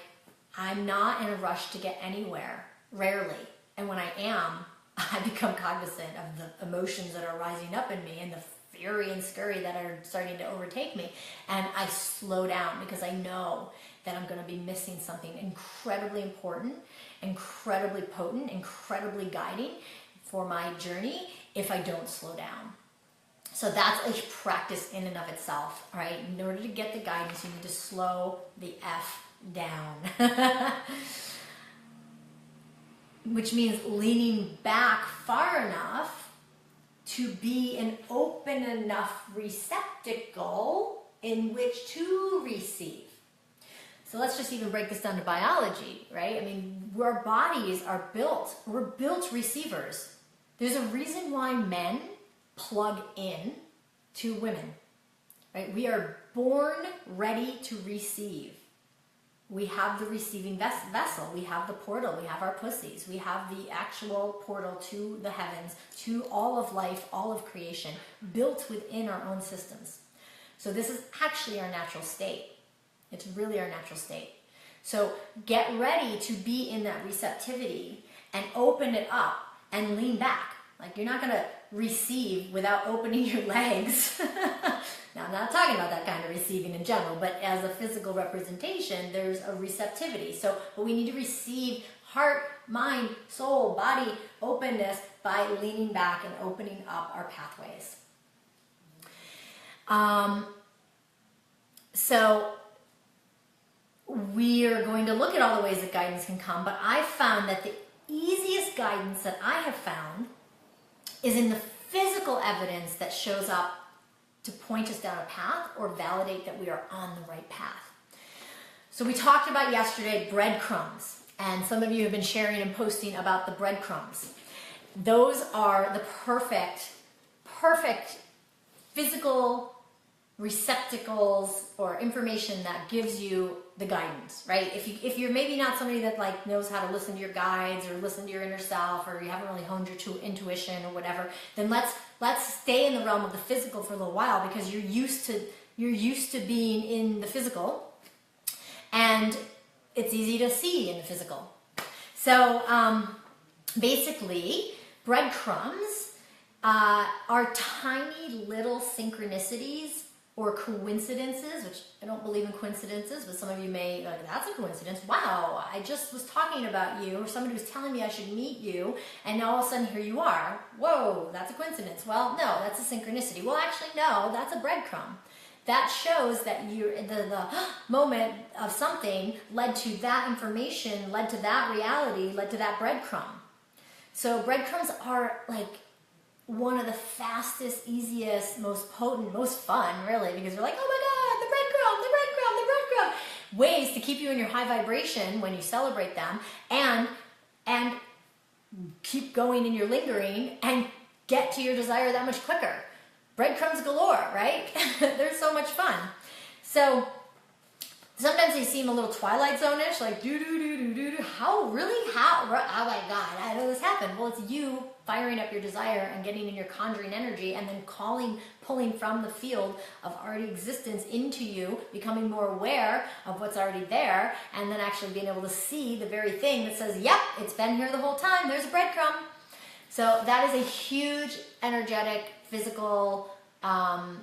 I'm not in a rush to get anywhere, rarely. And when I am, I become cognizant of the emotions that are rising up in me and the fury and scurry that are starting to overtake me. And I slow down because I know that I'm going to be missing something incredibly important, incredibly potent, incredibly guiding for my journey if I don't slow down. So that's a practice in and of itself, right? In order to get the guidance, you need to slow the F down. Which means leaning back far enough to be an open enough receptacle in which to receive. So let's just even break this down to biology, right? I mean, our bodies are built, we're built receivers. There's a reason why men plug in to women, right? We are born ready to receive. We have the receiving vessel, we have the portal, we have our pussies, we have the actual portal to the heavens, to all of life, all of creation, built within our own systems. So this is actually our natural state. It's really our natural state. So get ready to be in that receptivity and open it up and lean back. Like, you're not going to receive without opening your legs. Now, I'm not talking about that kind of receiving in general, but as a physical representation, there's a receptivity. So, but we need to receive heart, mind, soul, body openness by leaning back and opening up our pathways. So we are going to look at all the ways that guidance can come, but I found that the easiest guidance that I have found is in the physical evidence that shows up to point us down a path or validate that we are on the right path. So we talked about yesterday breadcrumbs, and some of you have been sharing and posting about the breadcrumbs. Those are the perfect physical receptacles or information that gives you the guidance, right? If you're maybe not somebody that like knows how to listen to your guides or listen to your inner self, or you haven't really honed your intuition or whatever, then let's stay in the realm of the physical for a little while, because you're used to being in the physical, and it's easy to see in the physical. So basically, breadcrumbs are tiny little synchronicities or coincidences, which I don't believe in coincidences, but some of you may like, that's a coincidence. Wow, I just was talking about you, or somebody was telling me I should meet you, and now all of a sudden here you are. Whoa, that's a coincidence. Well, no, that's a synchronicity. Well, actually, no, that's a breadcrumb. That shows that the moment of something led to that information, led to that reality, led to that breadcrumb. So breadcrumbs are like one of the fastest, easiest, most potent, most fun, really, because you're like, oh my God, the breadcrumb, ways to keep you in your high vibration when you celebrate them, and keep going in your lingering and get to your desire that much quicker. Breadcrumbs galore, right? They're so much fun. So sometimes they seem a little Twilight Zone-ish, like do. How? Oh my God, I know this happened. Well, it's you firing up your desire and getting in your conjuring energy, and then pulling from the field of already existence into you, becoming more aware of what's already there, and then actually being able to see the very thing that says, yep, it's been here the whole time, there's a breadcrumb. So that is a huge, energetic, physical,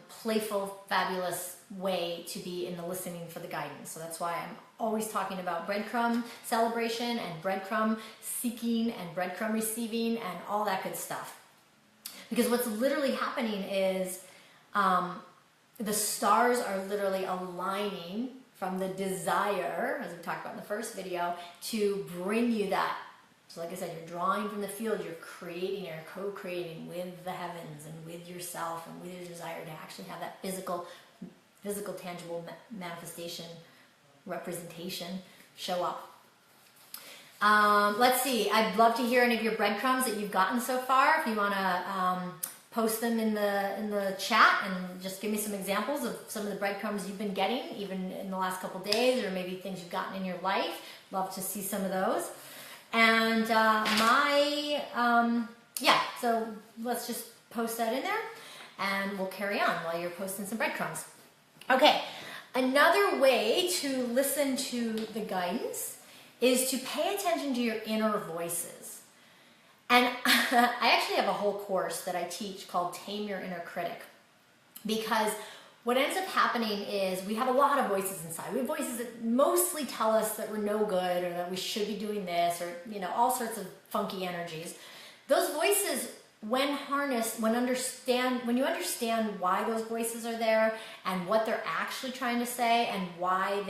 playful, fabulous way to be in the listening for the guidance. So that's why I'm always talking about breadcrumb celebration and breadcrumb seeking and breadcrumb receiving and all that good stuff. Because what's literally happening is the stars are literally aligning from the desire, as we talked about in the first video, to bring you that. So like I said, you're drawing from the field, you're creating, you're co-creating with the heavens and with yourself and with your desire to actually have that physical tangible manifestation, representation show up. Let's see, I'd love to hear any of your breadcrumbs that you've gotten so far. If you want to post them in the chat and just give me some examples of some of the breadcrumbs you've been getting, even in the last couple days, or maybe things you've gotten in your life. Love to see some of those. And so let's just post that in there, and we'll carry on while you're posting some breadcrumbs. Okay, another way to listen to the guidance is to pay attention to your inner voices. And I actually have a whole course that I teach called Tame Your Inner Critic, because what ends up happening is we have a lot of voices inside. We have voices that mostly tell us that we're no good, or that we should be doing this, or all sorts of funky energies. Those voices, when harnessed, when you understand why those voices are there and what they're actually trying to say, and why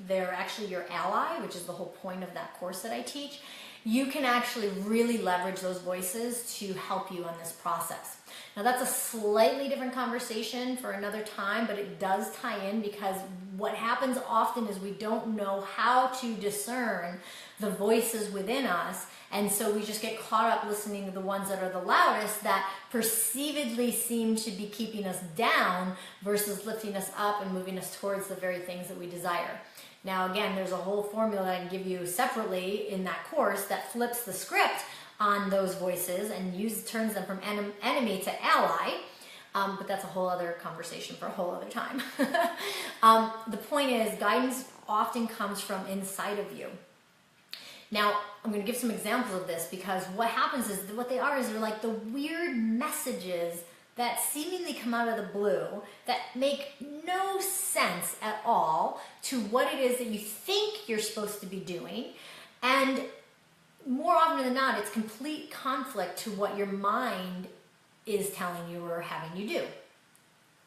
they're actually your ally, which is the whole point of that course that I teach, you can actually really leverage those voices to help you on this process. Now that's a slightly different conversation for another time, but it does tie in, because what happens often is we don't know how to discern the voices within us, and so we just get caught up listening to the ones that are the loudest, that perceivedly seem to be keeping us down versus lifting us up and moving us towards the very things that we desire. Now again, there's a whole formula I can give you separately in that course that flips the script on those voices and turns them from enemy to ally, but that's a whole other conversation for a whole other time. The point is, guidance often comes from inside of you. Now, I'm going to give some examples of this, because what happens is, what they are is they're like the weird messages that seemingly come out of the blue that make no sense at all to what it is that you think you're supposed to be doing, and more often than not, it's complete conflict to what your mind is telling you or having you do.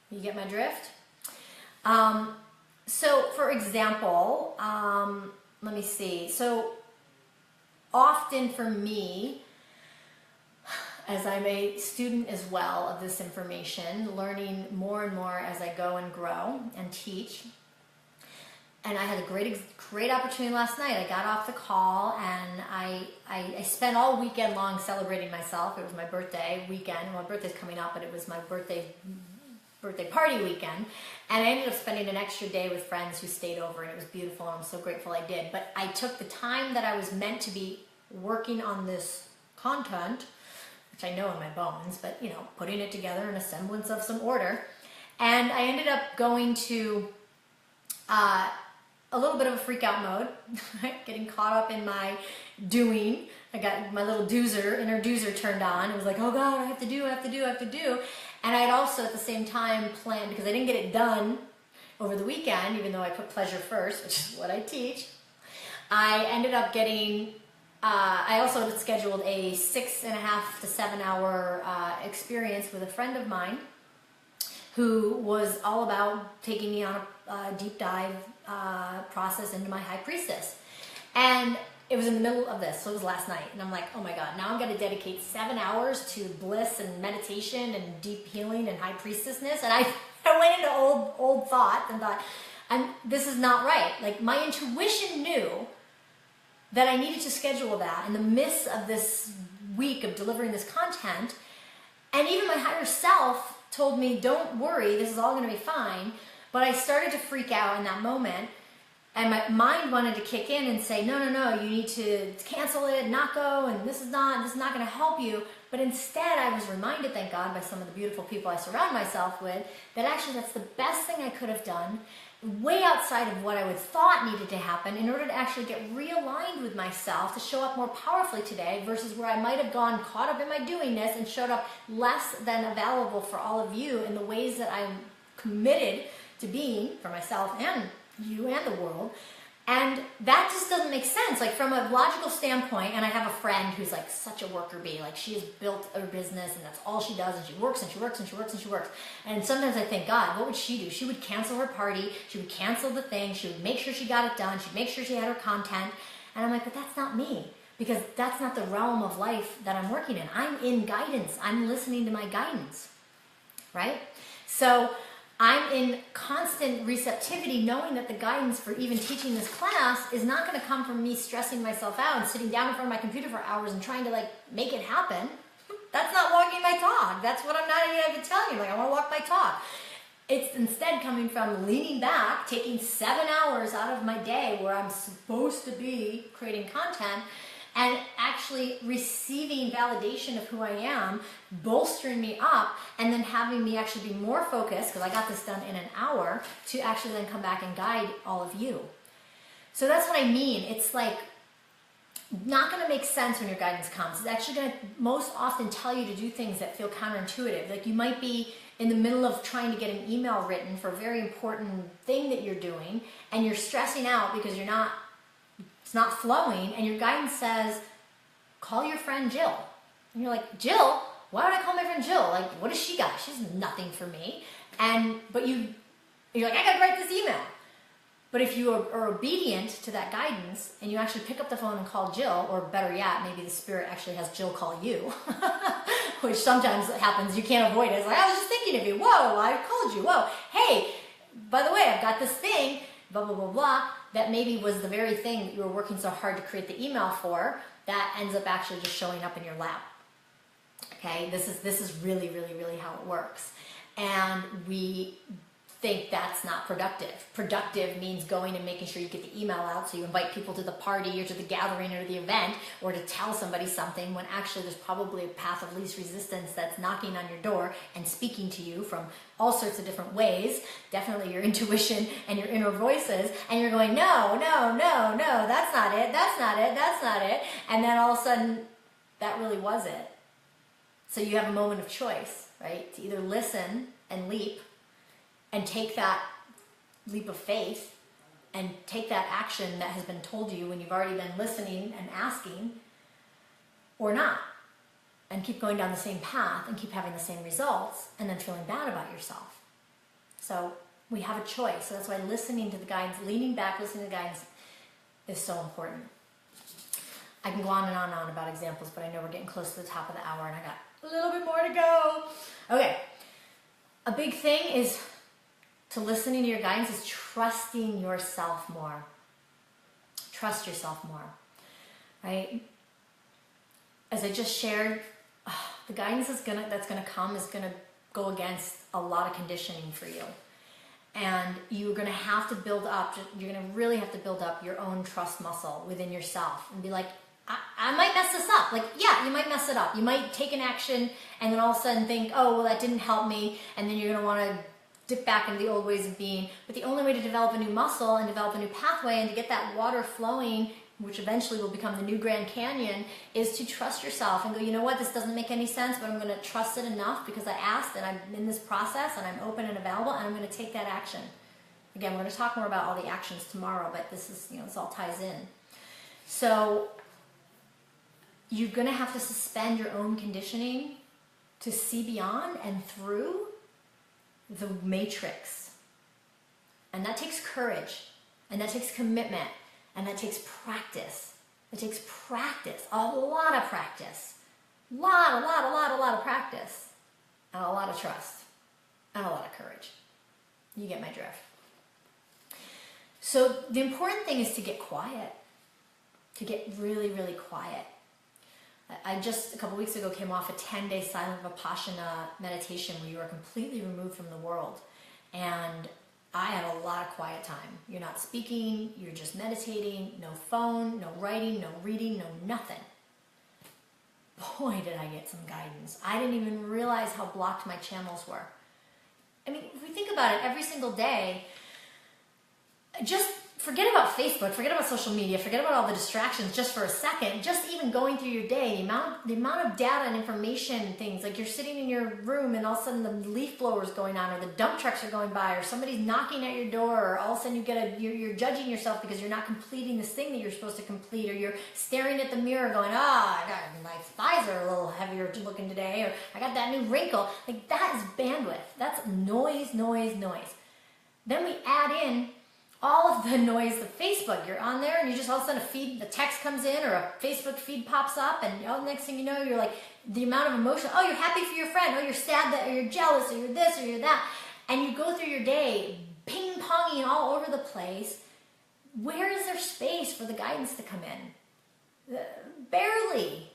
You get my drift? So, for example, let me see. So, often for me, as I'm a student as well of this information, learning more and more as I go and grow and teach. And I had a great opportunity last night. I got off the call, and I spent all weekend long celebrating myself. It was my birthday weekend. Well, my birthday's coming up, but it was my birthday party weekend. And I ended up spending an extra day with friends who stayed over, and it was beautiful, and I'm so grateful I did. But I took the time that I was meant to be working on this content, which I know in my bones, but putting it together in a semblance of some order. And I ended up going to a little bit of a freak out mode, right? Getting caught up in my doing. I got my little inner doozer turned on. It was like, oh God, I have to do. And I had also at the same time planned, because I didn't get it done over the weekend, even though I put pleasure first, which is what I teach. I ended up getting, I also had scheduled a 6.5 to 7 hour experience with a friend of mine who was all about taking me on a deep dive process into my high priestess. And it was in the middle of this, so it was last night. And I'm like, oh my God, now I'm going to dedicate 7 hours to bliss and meditation and deep healing and high priestessness. And I went into old thought and thought, this is not right. Like, my intuition knew that I needed to schedule that in the midst of this week of delivering this content. And even my higher self told me, don't worry, this is all going to be fine. But I started to freak out in that moment. And my mind wanted to kick in and say, no, you need to cancel it, not go, and this is not going to help you. But instead, I was reminded, thank God, by some of the beautiful people I surround myself with, that actually that's the best thing I could have done, way outside of what I would thought needed to happen, in order to actually get realigned with myself, to show up more powerfully today, versus where I might have gone caught up in my doingness and showed up less than available for all of you in the ways that I'm committed to being for myself and you and the world. And that just doesn't make sense. Like, from a logical standpoint, and I have a friend who's like such a worker bee. Like, she has built her business and that's all she does, and she works and she works and she works and she works. And sometimes I think, God, what would she do? She would cancel her party. She would cancel the thing. She would make sure she got it done. She'd make sure she had her content. And I'm like, but that's not me, because that's not the realm of life that I'm working in. I'm in guidance. I'm listening to my guidance, right? So I'm in constant receptivity, knowing that the guidance for even teaching this class is not going to come from me stressing myself out and sitting down in front of my computer for hours and trying to like make it happen. That's not walking my talk. That's what I'm not even telling you. Like, I want to walk my talk. It's instead coming from leaning back, taking 7 hours out of my day where I'm supposed to be creating content, and actually receiving validation of who I am, bolstering me up, and then having me actually be more focused, because I got this done in an hour, to actually then come back and guide all of you. So that's what I mean. It's like not going to make sense when your guidance comes. It's actually going to most often tell you to do things that feel counterintuitive. Like, you might be in the middle of trying to get an email written for a very important thing that you're doing, and you're stressing out because it's not flowing, and your guidance says, call your friend Jill. And you're like, Jill? Why would I call my friend Jill? Like, what does she got? She's nothing for me. But you're like, I gotta write this email. But if you are obedient to that guidance, and you actually pick up the phone and call Jill, or better yet, maybe the spirit actually has Jill call you, which sometimes happens, you can't avoid it. It's like, I was just thinking of you. Whoa, I called you. Whoa, hey, by the way, I've got this thing, blah, blah, blah, blah, that maybe was the very thing that you were working so hard to create the email for, that ends up actually just showing up in your lap. Okay, this is really, really, really how it works. And we think that's not productive. Productive means going and making sure you get the email out, so you invite people to the party or to the gathering or the event, or to tell somebody something, when actually there's probably a path of least resistance that's knocking on your door and speaking to you from all sorts of different ways, definitely your intuition and your inner voices, and you're going, no, that's not it. And then all of a sudden, that really was it. So you have a moment of choice, right? To either listen and leap, and take that leap of faith, and take that action that has been told to you when you've already been listening and asking, or not, and keep going down the same path and keep having the same results, and then feeling bad about yourself. So we have a choice. So that's why listening to the guidance, leaning back, listening to the guidance is so important. I can go on and on about examples, but I know we're getting close to the top of the hour, and I got a little bit more to go. Okay, a big thing is to listening to your guidance is trusting yourself more. Trust yourself more, right? As I just shared, the guidance that's gonna come is gonna go against a lot of conditioning for you, and you're gonna have to build up. You're gonna really have to build up your own trust muscle within yourself, and be like, I might mess this up. Like, yeah, you might mess it up. You might take an action and then all of a sudden think, oh, well, that didn't help me, and then you're gonna want to dip back into the old ways of being. But the only way to develop a new muscle and develop a new pathway and to get that water flowing, which eventually will become the new Grand Canyon, is to trust yourself and go, you know what, this doesn't make any sense, but I'm going to trust it enough because I asked and I'm in this process and I'm open and available and I'm going to take that action. Again, we're going to talk more about all the actions tomorrow, but this is, this all ties in. So you're going to have to suspend your own conditioning to see beyond and through the matrix. And that takes courage, and that takes commitment, and that takes practice. It takes practice, a lot of practice. A lot of practice. And a lot of trust. And a lot of courage. You get my drift. So the important thing is to get quiet. To get really, really quiet. I just, a couple weeks ago, came off a 10-day silent Vipassana meditation where you are completely removed from the world. And I had a lot of quiet time. You're not speaking, you're just meditating, no phone, no writing, no reading, no nothing. Boy, did I get some guidance. I didn't even realize how blocked my channels were. I mean, if we think about it, every single day, just forget about Facebook, forget about social media, forget about all the distractions just for a second. Just even going through your day, the amount of data and information, things like you're sitting in your room and all of a sudden the leaf blower's going on, or the dump trucks are going by, or somebody's knocking at your door, or all of a sudden you're judging yourself because you're not completing this thing that you're supposed to complete, or you're staring at the mirror going, my thighs are a little heavier looking today, or I got that new wrinkle. Like, that is bandwidth. That's noise. Then we add in all of the noise of Facebook. You're on there and you just all of a sudden a text comes in or a Facebook feed pops up, and next thing you know, you're like, the amount of emotion, you're happy for your friend, you're sad that, or you're jealous, or you're this, or you're that, and you go through your day ping-ponging all over the place. Where is there space for the guidance to come in? Barely.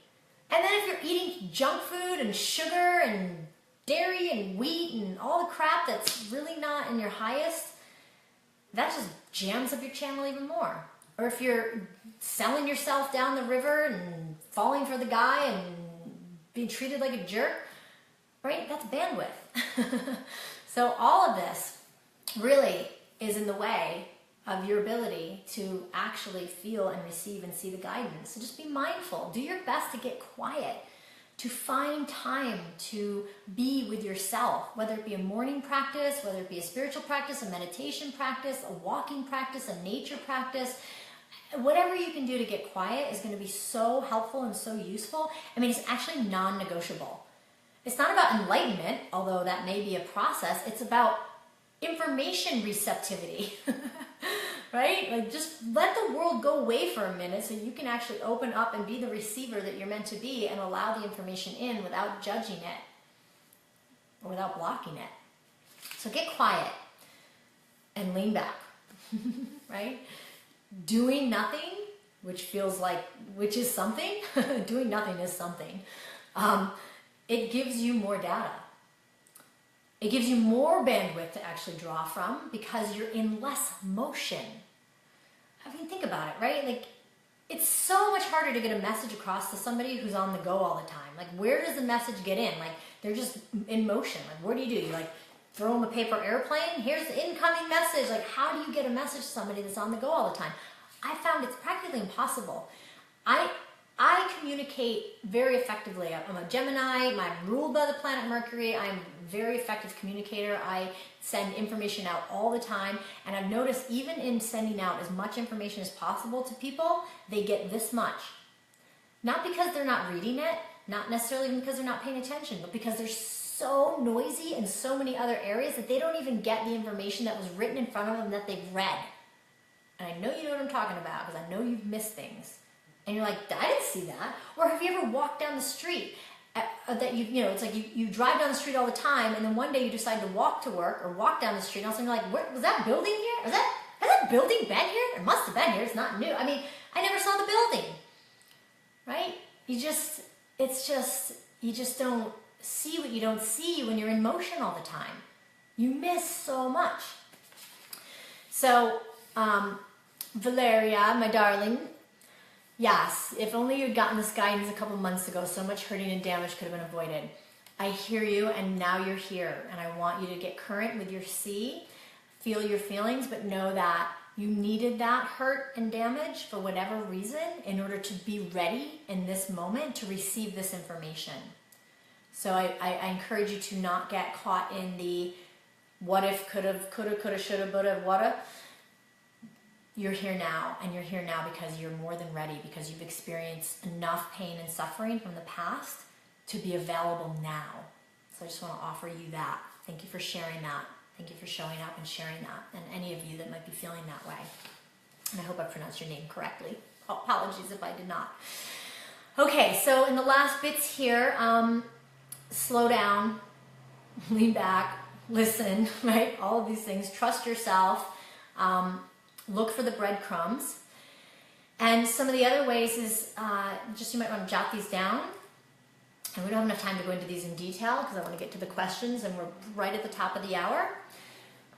And then if you're eating junk food and sugar and dairy and wheat and all the crap that's really not in your highest, that just jams up your channel even more. Or if you're selling yourself down the river and falling for the guy and being treated like a jerk, right? That's bandwidth. So all of this really is in the way of your ability to actually feel and receive and see the guidance. So just be mindful. Do your best to get quiet, to find time to be with yourself, whether it be a morning practice, whether it be a spiritual practice, a meditation practice, a walking practice, a nature practice. Whatever you can do to get quiet is going to be so helpful and so useful. I mean, it's actually non-negotiable. It's not about enlightenment, although that may be a process. It's about information receptivity. Right? Like, just let the world go away for a minute so you can actually open up and be the receiver that you're meant to be and allow the information in without judging it or without blocking it. So get quiet and lean back, right? Doing nothing, which is something, doing nothing is something. It gives you more data. It gives you more bandwidth to actually draw from because you're in less motion. I mean, think about it, right? Like, it's so much harder to get a message across to somebody who's on the go all the time. Like, where does the message get in? Like, they're just in motion. Like, what do? You like throw them a paper airplane? Here's the incoming message. Like, how do you get a message to somebody that's on the go all the time? I found it's practically impossible. I communicate very effectively. I'm a Gemini. I'm ruled by the planet Mercury. I'm a very effective communicator. I send information out all the time. And I've noticed even in sending out as much information as possible to people, they get this much. Not because they're not reading it, not necessarily even because they're not paying attention, but because they're so noisy in so many other areas that they don't even get the information that was written in front of them that they've read. And I know you know what I'm talking about because I know you've missed things. And you're like, I didn't see that. Or have you ever walked down the street it's like you drive down the street all the time, and then one day you decide to walk to work or walk down the street, and all of a sudden you're like, was that building here? Has that building been here? It must have been here. It's not new. I mean, I never saw the building. Right? You just don't see what you don't see when you're in motion all the time. You miss so much. So, Valeria, my darling, yes, if only you'd gotten this guidance a couple months ago, so much hurting and damage could have been avoided. I hear you, and now you're here, and I want you to get current with your C, feel your feelings, but know that you needed that hurt and damage for whatever reason in order to be ready in this moment to receive this information. So I encourage you to not get caught in the what if, coulda, shoulda, woulda, woulda. You're here now, and you're here now because you're more than ready, because you've experienced enough pain and suffering from the past to be available now. So I just want to offer you that. Thank you for sharing that. Thank you for showing up and sharing that, and any of you that might be feeling that way. And I hope I pronounced your name correctly. Apologies if I did not. Okay, so in the last bits here, slow down, lean back, listen, right? All of these things. Trust yourself. Look for the breadcrumbs. And some of the other ways is just you might want to jot these down. And we don't have enough time to go into these in detail because I want to get to the questions, and we're right at the top of the hour.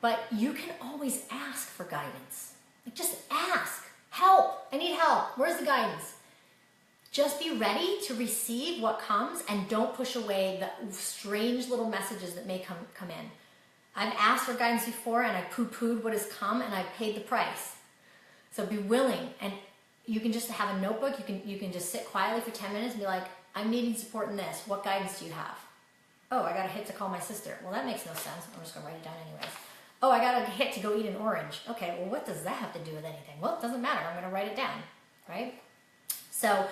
But you can always ask for guidance. Like, just ask. Help. I need help. Where's the guidance? Just be ready to receive what comes, and don't push away the strange little messages that may come in. I've asked for guidance before, and I poo-pooed what has come, and I've paid the price. So be willing, and you can just have a notebook. You can just sit quietly for 10 minutes and be like, I'm needing support in this. What guidance do you have? Oh, I got a hit to call my sister. Well, that makes no sense. I'm just going to write it down anyways. Oh, I got a hit to go eat an orange. Okay, well, what does that have to do with anything? Well, it doesn't matter. I'm going to write it down, right? So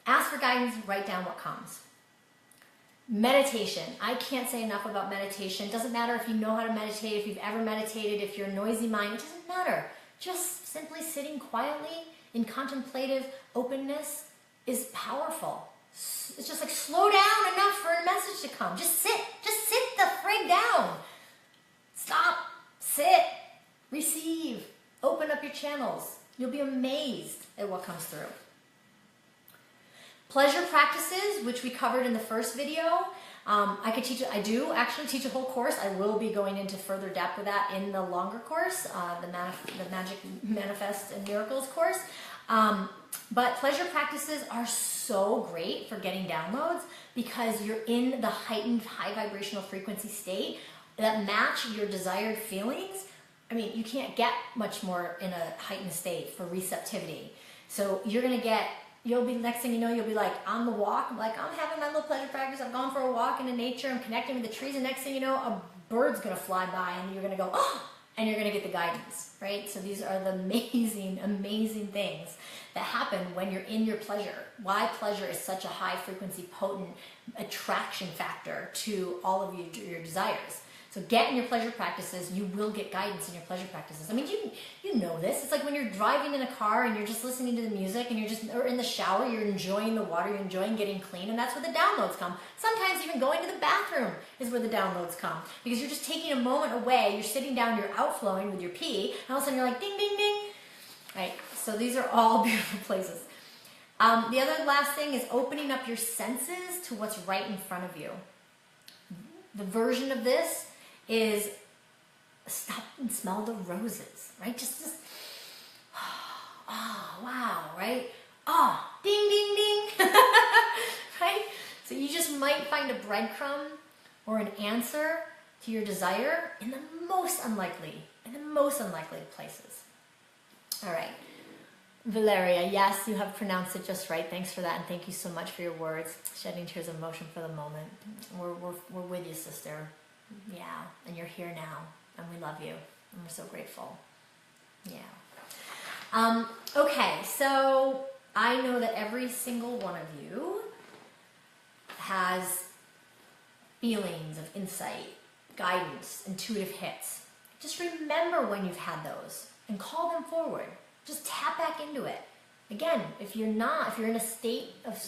ask for guidance, write down what comes. Meditation. I can't say enough about meditation. It doesn't matter if you know how to meditate, if you've ever meditated, if you're a noisy mind. It doesn't matter. Just simply sitting quietly in contemplative openness is powerful. It's just like, slow down enough for a message to come. Just sit the frig down. Stop, sit, receive, open up your channels. You'll be amazed at what comes through. Pleasure practices, which we covered in the first video. I do actually teach a whole course. I will be going into further depth with that in the longer course, the Magic Manifest and Miracles course. But pleasure practices are so great for getting downloads because you're in the heightened high vibrational frequency state that match your desired feelings. I mean, you can't get much more in a heightened state for receptivity. So you'll be, next thing you know, you'll be like on the walk, like I'm having my little pleasure practice, I've gone for a walk into nature, I'm connecting with the trees, and next thing you know, a bird's gonna fly by and you're gonna go, oh, and you're gonna get the guidance, right? So these are the amazing, amazing things that happen when you're in your pleasure. Why pleasure is such a high frequency, potent attraction factor to all of your desires. So get in your pleasure practices, you will get guidance in your pleasure practices. I mean, you know this. It's like when you're driving in a car and you're just listening to the music and or in the shower, you're enjoying the water, you're enjoying getting clean, and that's where the downloads come. Sometimes even going to the bathroom is where the downloads come because you're just taking a moment away, you're sitting down, you're outflowing with your pee, and all of a sudden you're like, ding, ding, ding. Right? So these are all beautiful places. The other last thing is opening up your senses to what's right in front of you. The version of this is stop and smell the roses, right? Just oh, wow, right? Oh, ding, ding, ding, right? So you just might find a breadcrumb or an answer to your desire in the most unlikely of places. All right. Valeria, yes, you have pronounced it just right. Thanks for that, and thank you so much for your words. Shedding tears of emotion for the moment. We're with you, sister. Yeah, and you're here now, and we love you, and we're so grateful. Yeah. Okay, so I know that every single one of you has feelings of insight, guidance, intuitive hits. Just remember when you've had those and call them forward. Just tap back into it. Again, if you're in a state of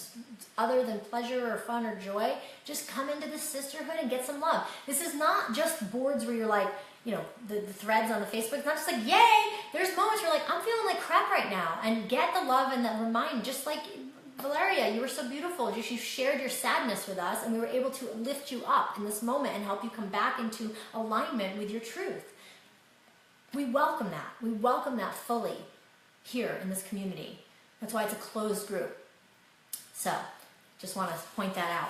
other than pleasure or fun or joy, just come into this sisterhood and get some love. This is not just boards where you're like, you know, the threads on the Facebook. It's not just like, yay! There's moments where you're like, I'm feeling like crap right now. And get the love and the remind, just like Valeria, you were so beautiful. You shared your sadness with us, and we were able to lift you up in this moment and help you come back into alignment with your truth. We welcome that. We welcome that fully here in this community. That's why it's a closed group. So, just want to point that out.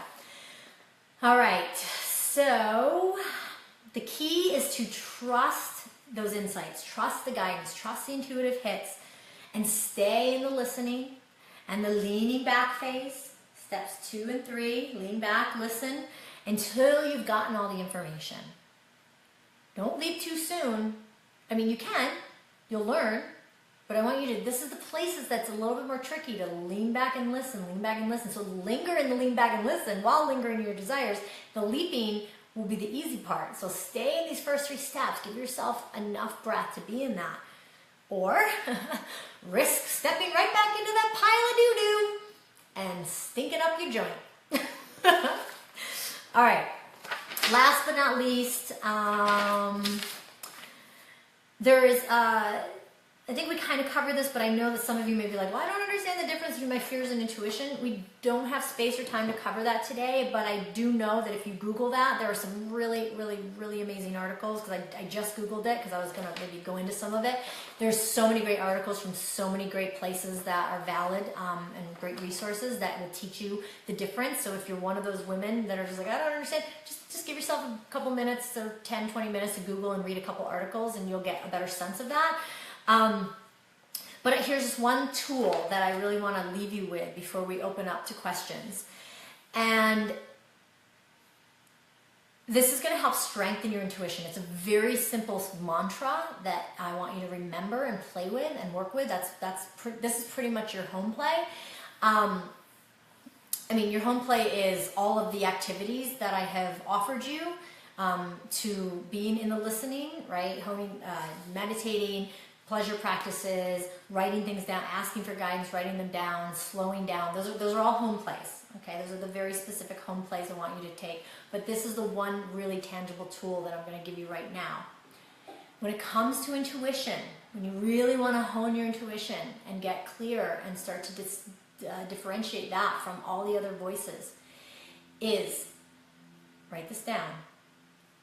All right, so the key is to trust those insights, trust the guidance, trust the intuitive hits, and stay in the listening and the leaning back phase. Steps 2 and 3, lean back, listen, until you've gotten all the information. Don't leap too soon. I mean, you can, you'll learn, but I want you to, this is the places that's a little bit more tricky, to lean back and listen, lean back and listen. So linger in the lean back and listen while lingering in your desires. The leaping will be the easy part. So stay in these first 3 steps. Give yourself enough breath to be in that. Or risk stepping right back into that pile of doo-doo and stinking up your joint. All right. Last but not least, there is, I think we kind of covered this, but I know that some of you may be like, well, I don't understand the difference between my fears and intuition. We don't have space or time to cover that today, but I do know that if you Google that, there are some really, really, really amazing articles, because I just Googled it because I was going to maybe go into some of it. There's so many great articles from so many great places that are valid and great resources that will teach you the difference. So if you're one of those women that are just like, I don't understand, just give yourself a couple minutes or 10, 20 minutes to Google and read a couple articles and you'll get a better sense of that. But here's just one tool that I really want to leave you with before we open up to questions. And this is going to help strengthen your intuition. It's a very simple mantra that I want you to remember and play with and work with. This is pretty much your home play. I mean, your home play is all of the activities that I have offered you, to being in the listening, right? Meditating, pleasure practices, writing things down, asking for guidance, writing them down, slowing down. Those are all home plays. Okay, those are the very specific home plays I want you to take. But this is the one really tangible tool that I'm going to give you right now. When it comes to intuition, when you really want to hone your intuition and get clear and start to differentiate that from all the other voices, is, write this down,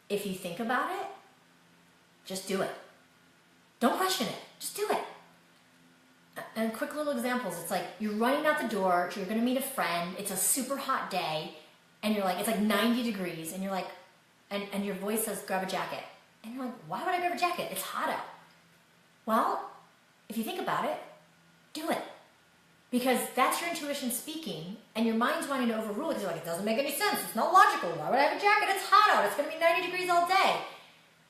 if you think about it, just do it. Don't question it. Just do it. And quick little examples. It's like you're running out the door, you're going to meet a friend, it's a super hot day, and you're like, it's like 90 degrees, and you're like, and your voice says, grab a jacket. And you're like, why would I grab a jacket? It's hot out. Well, if you think about it, do it. Because that's your intuition speaking, and your mind's wanting to overrule it because you're like, it doesn't make any sense. It's not logical. Why would I have a jacket? It's hot out. It's going to be 90 degrees all day.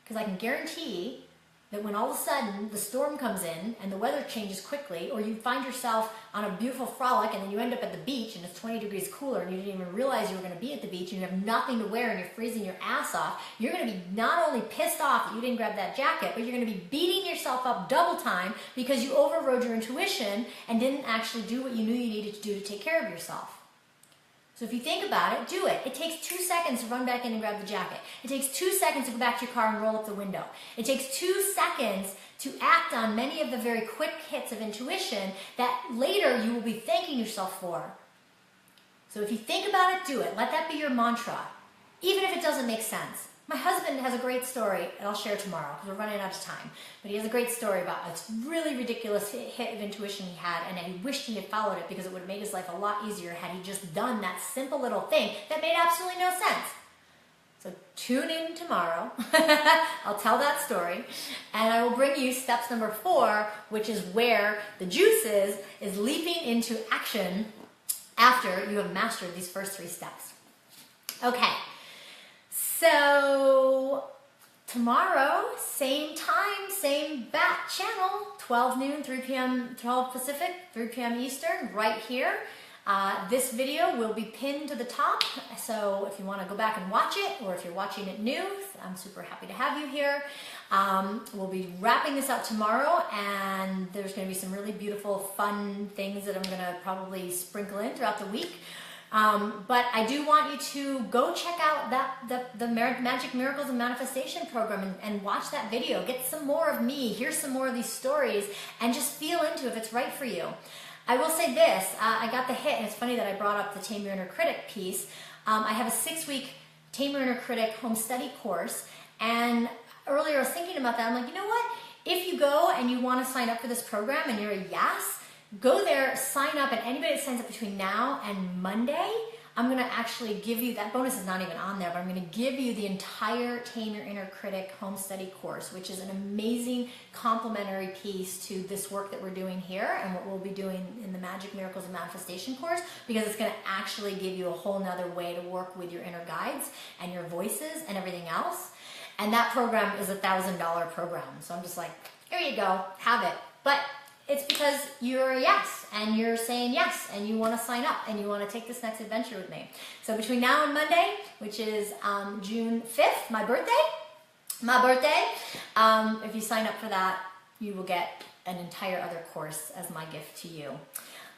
Because I can guarantee that when all of a sudden the storm comes in and the weather changes quickly, or you find yourself on a beautiful frolic and then you end up at the beach and it's 20 degrees cooler and you didn't even realize you were going to be at the beach and you have nothing to wear and you're freezing your ass off, you're going to be not only pissed off that you didn't grab that jacket, but you're going to be beating yourself up double time because you overrode your intuition and didn't actually do what you knew you needed to do to take care of yourself. So if you think about it, do it. It takes 2 seconds to run back in and grab the jacket. It takes 2 seconds to go back to your car and roll up the window. It takes 2 seconds to act on many of the very quick hits of intuition that later you will be thanking yourself for. So if you think about it, do it. Let that be your mantra, even if it doesn't make sense. My husband has a great story, and I'll share tomorrow because we're running out of time. But he has a great story about a really ridiculous hit of intuition he had, and he wished he had followed it because it would have made his life a lot easier had he just done that simple little thing that made absolutely no sense. So tune in tomorrow. I'll tell that story, and I will bring you steps number 4, which is where the juice is leaping into action after you have mastered these first 3 steps. Okay. So tomorrow, same time, same bat channel, 12 noon, 3 p.m., 12 Pacific, 3 p.m. Eastern, right here. This video will be pinned to the top, so if you want to go back and watch it, or if you're watching it new, I'm super happy to have you here. We'll be wrapping this up tomorrow, and there's going to be some really beautiful, fun things that I'm going to probably sprinkle in throughout the week. But I do want you to go check out the Magic Miracles and Manifestation program and watch that video. Get some more of me, hear some more of these stories, and just feel into if it's right for you. I will say this, I got the hit, and it's funny that I brought up the Tame Your Inner Critic piece. I have a 6-week Tame Your Inner Critic home study course, and earlier I was thinking about that. I'm like, you know what? If you go and you want to sign up for this program and you're a yes, go there, sign up, and anybody that signs up between now and Monday, I'm going to actually give you, that bonus is not even on there, but I'm going to give you the entire Tame Your Inner Critic home study course, which is an amazing complementary piece to this work that we're doing here and what we'll be doing in the Magic, Miracles, and Manifestation course, because it's going to actually give you a whole nother way to work with your inner guides and your voices and everything else. And that program is $1,000 program. So I'm just like, here you go, have it. But it's because you're a yes, and you're saying yes, and you want to sign up, and you want to take this next adventure with me. So between now and Monday, which is June 5th, my birthday, if you sign up for that, you will get an entire other course as my gift to you.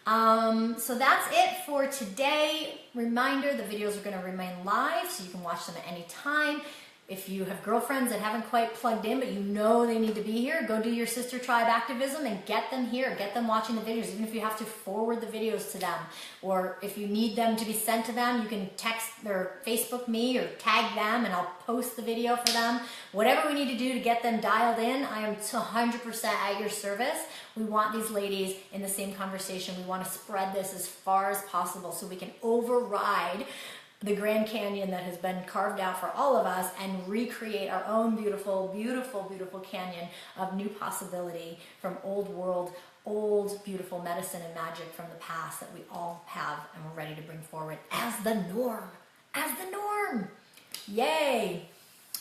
So that's it for today. Reminder, the videos are going to remain live, so you can watch them at any time. If you have girlfriends that haven't quite plugged in, but you know they need to be here, go do your sister tribe activism and get them here. Get them watching the videos, even if you have to forward the videos to them. Or if you need them to be sent to them, you can text or Facebook me or tag them and I'll post the video for them. Whatever we need to do to get them dialed in, I am 100% at your service. We want these ladies in the same conversation. We want to spread this as far as possible so we can override the Grand Canyon that has been carved out for all of us and recreate our own beautiful, beautiful, beautiful canyon of new possibility from old world, old beautiful medicine and magic from the past that we all have and we're ready to bring forward as the norm. As the norm. Yay.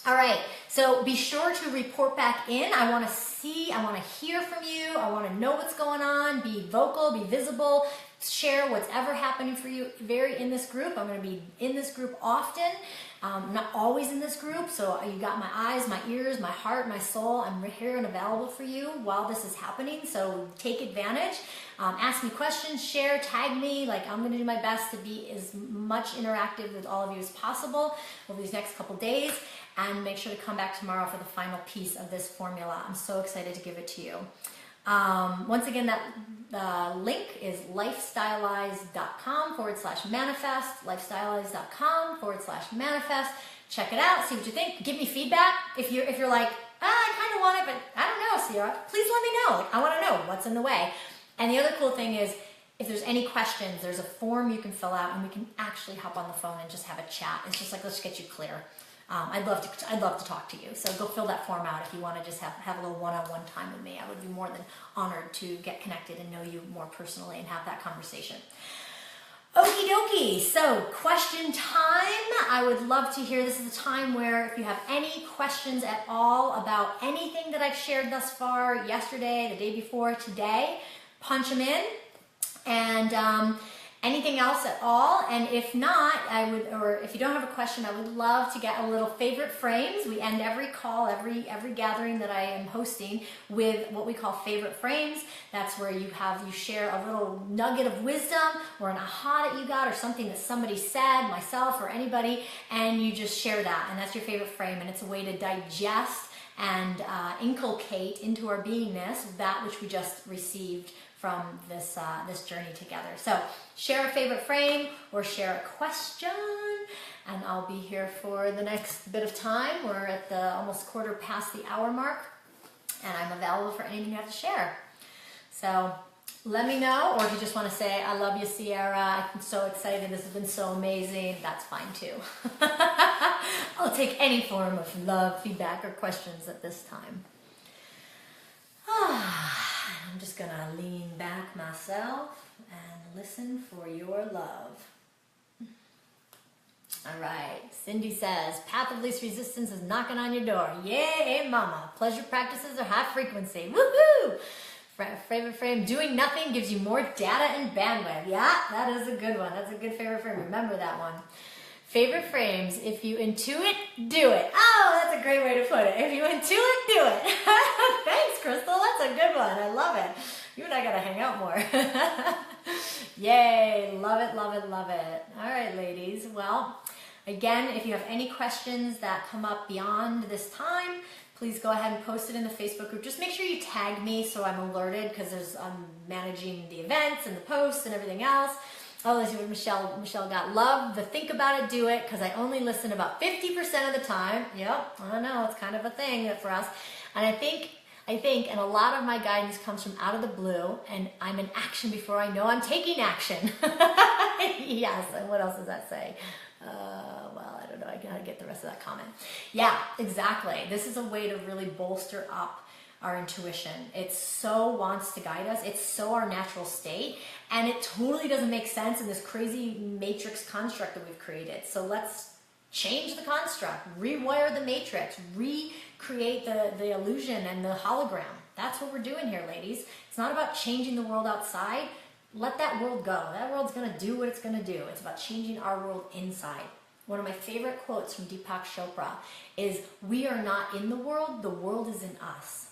All right, so be sure to report back in. I want to see, I want to hear from you. I want to know what's going on. Be vocal, be visible. Share what's ever happening for you in this group. I'm going to be in this group often. I'm not always in this group, so you got my eyes, my ears, my heart, my soul. I'm here and available for you while this is happening, so take advantage. Ask me questions, share, tag me. Like, I'm going to do my best to be as much interactive with all of you as possible over these next couple days, and make sure to come back tomorrow for the final piece of this formula. I'm so excited to give it to you. Once again, that link is lifestyleize.com/manifest, lifestyleize.com/manifest. Check it out, see what you think. Give me feedback. If you're like, I kind of want it, but I don't know, Sierra, please let me know. I want to know what's in the way. And the other cool thing is, if there's any questions, there's a form you can fill out, and we can actually hop on the phone and just have a chat. It's just like, let's get you clear. I'd love to talk to you. So go fill that form out if you want to just have a little one-on-one time with me. I would be more than honored to get connected and know you more personally and have that conversation. Okie dokie. So question time. I would love to hear. This is a time where if you have any questions at all about anything that I've shared thus far, yesterday, the day before, today, punch them in. And anything else at all, and if not, or if you don't have a question, I would love to get a little favorite frames. We end every call, every gathering that I am hosting with what we call favorite frames. That's where you share a little nugget of wisdom or an aha that you got or something that somebody said, myself or anybody, and you just share that, and that's your favorite frame, and it's a way to digest and inculcate into our beingness that which we just received from this journey together. So share a favorite frame or share a question, and I'll be here for the next bit of time. We're at the almost quarter past the hour mark, and I'm available for anything you have to share. So let me know, or if you just want to say, I love you, Sierra, I'm so excited, this has been so amazing, that's fine too. I'll take any form of love, feedback, or questions at this time. I'm just going to lean back myself and listen for your love. All right. Cindy says, path of least resistance is knocking on your door. Yay, mama. Pleasure practices are high frequency. Woohoo! Favorite frame, doing nothing gives you more data and bandwidth. Yeah, that is a good one. That's a good favorite frame. Remember that one. Favorite frames, if you intuit, do it. Oh, that's a great way to put it. If you intuit, do it. Thanks, Crystal. That's a good one. I love it. You and I got to hang out more. Yay. Love it, love it, love it. All right, ladies. Well, again, if you have any questions that come up beyond this time, please go ahead and post it in the Facebook group. Just make sure you tag me so I'm alerted, because I'm managing the events and the posts and everything else. Oh, let's see what Michelle got. Love the think about it, do it, because I only listen about 50% of the time. Yep, I know, it's kind of a thing for us. And I think I think, and a lot of my guidance comes from out of the blue, and I'm in action before I know I'm taking action. Yes, and what else does that say? Well, I don't know, I gotta get the rest of that comment. Yeah, exactly. This is a way to really bolster up our intuition. It so wants to guide us. It's so our natural state, and it totally doesn't make sense in this crazy matrix construct that we've created. So let's change the construct, rewire the matrix, recreate the illusion and the hologram. That's what we're doing here, ladies. It's not about changing the world outside. Let that world go. That world's gonna do what it's gonna do. It's about changing our world inside. One of my favorite quotes from Deepak Chopra is, "We are not in the world is in us."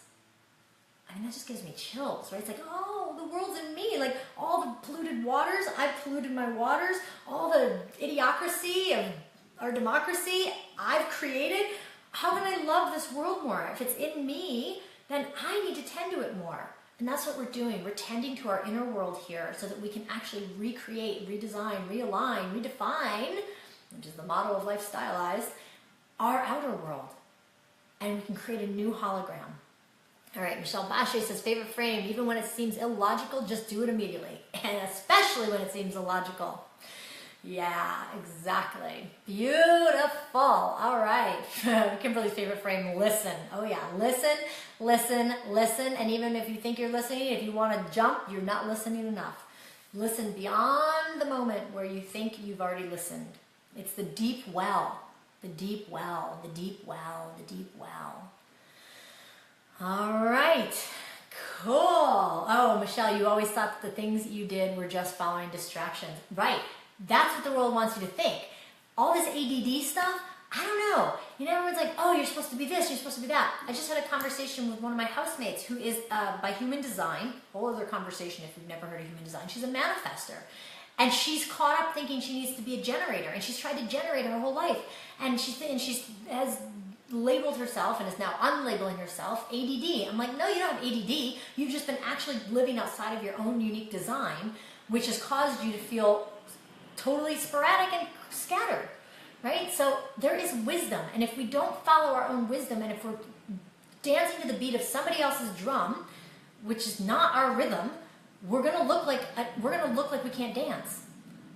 I mean, that just gives me chills, right? It's like, oh, the world's in me. Like, all the polluted waters, I've polluted my waters. All the idiocracy of our democracy, I've created. How can I love this world more? If it's in me, then I need to tend to it more. And that's what we're doing. We're tending to our inner world here so that we can actually recreate, redesign, realign, redefine, which is the motto of Life Stylized, our outer world. And we can create a new hologram. All right, Michelle Bache says, favorite frame, even when it seems illogical, just do it immediately. And especially when it seems illogical. Yeah, exactly. Beautiful. All right. Kimberly's favorite frame, listen. Oh yeah, listen, listen, listen. And even if you think you're listening, if you want to jump, you're not listening enough. Listen beyond the moment where you think you've already listened. It's the deep well, the deep well, the deep well, the deep well. All right, cool. Oh, Michelle, you always thought that the things that you did were just following distractions. Right, that's what the world wants you to think. All this ADD stuff, I don't know. You know, everyone's like, oh, you're supposed to be this, you're supposed to be that. I just had a conversation with one of my housemates who is, by human design, whole other conversation if you've never heard of human design, she's a manifester. And she's caught up thinking she needs to be a generator, and she's tried to generate her whole life. And she has labeled herself and is now unlabeling herself ADD. I'm like, no, you don't have ADD. You've just been actually living outside of your own unique design, which has caused you to feel totally sporadic and scattered, right? So there is wisdom. And if we don't follow our own wisdom, and if we're dancing to the beat of somebody else's drum, which is not our rhythm, we're gonna look like we can't dance.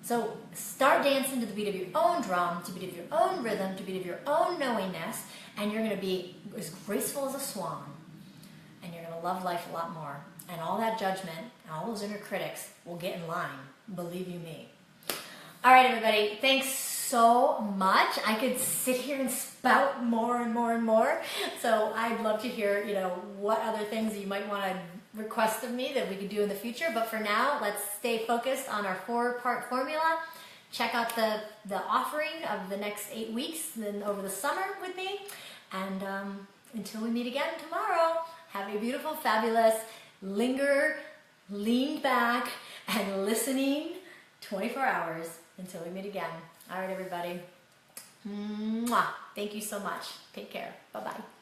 So start dancing to the beat of your own drum, to the beat of your own rhythm, to the beat of your own knowingness, and you're going to be as graceful as a swan. And you're going to love life a lot more. And all that judgment and all those inner critics will get in line. Believe you me. All right, everybody. Thanks so much. I could sit here and spout more and more and more. So I'd love to hear, what other things you might want to request of me that we could do in the future. But for now, let's stay focused on our 4-part formula. Check out the offering of the next 8 weeks then over the summer with me. And until we meet again tomorrow, have a beautiful, fabulous, leaned back, and listening 24 hours until we meet again. All right, everybody. Mwah. Thank you so much. Take care. Bye-bye.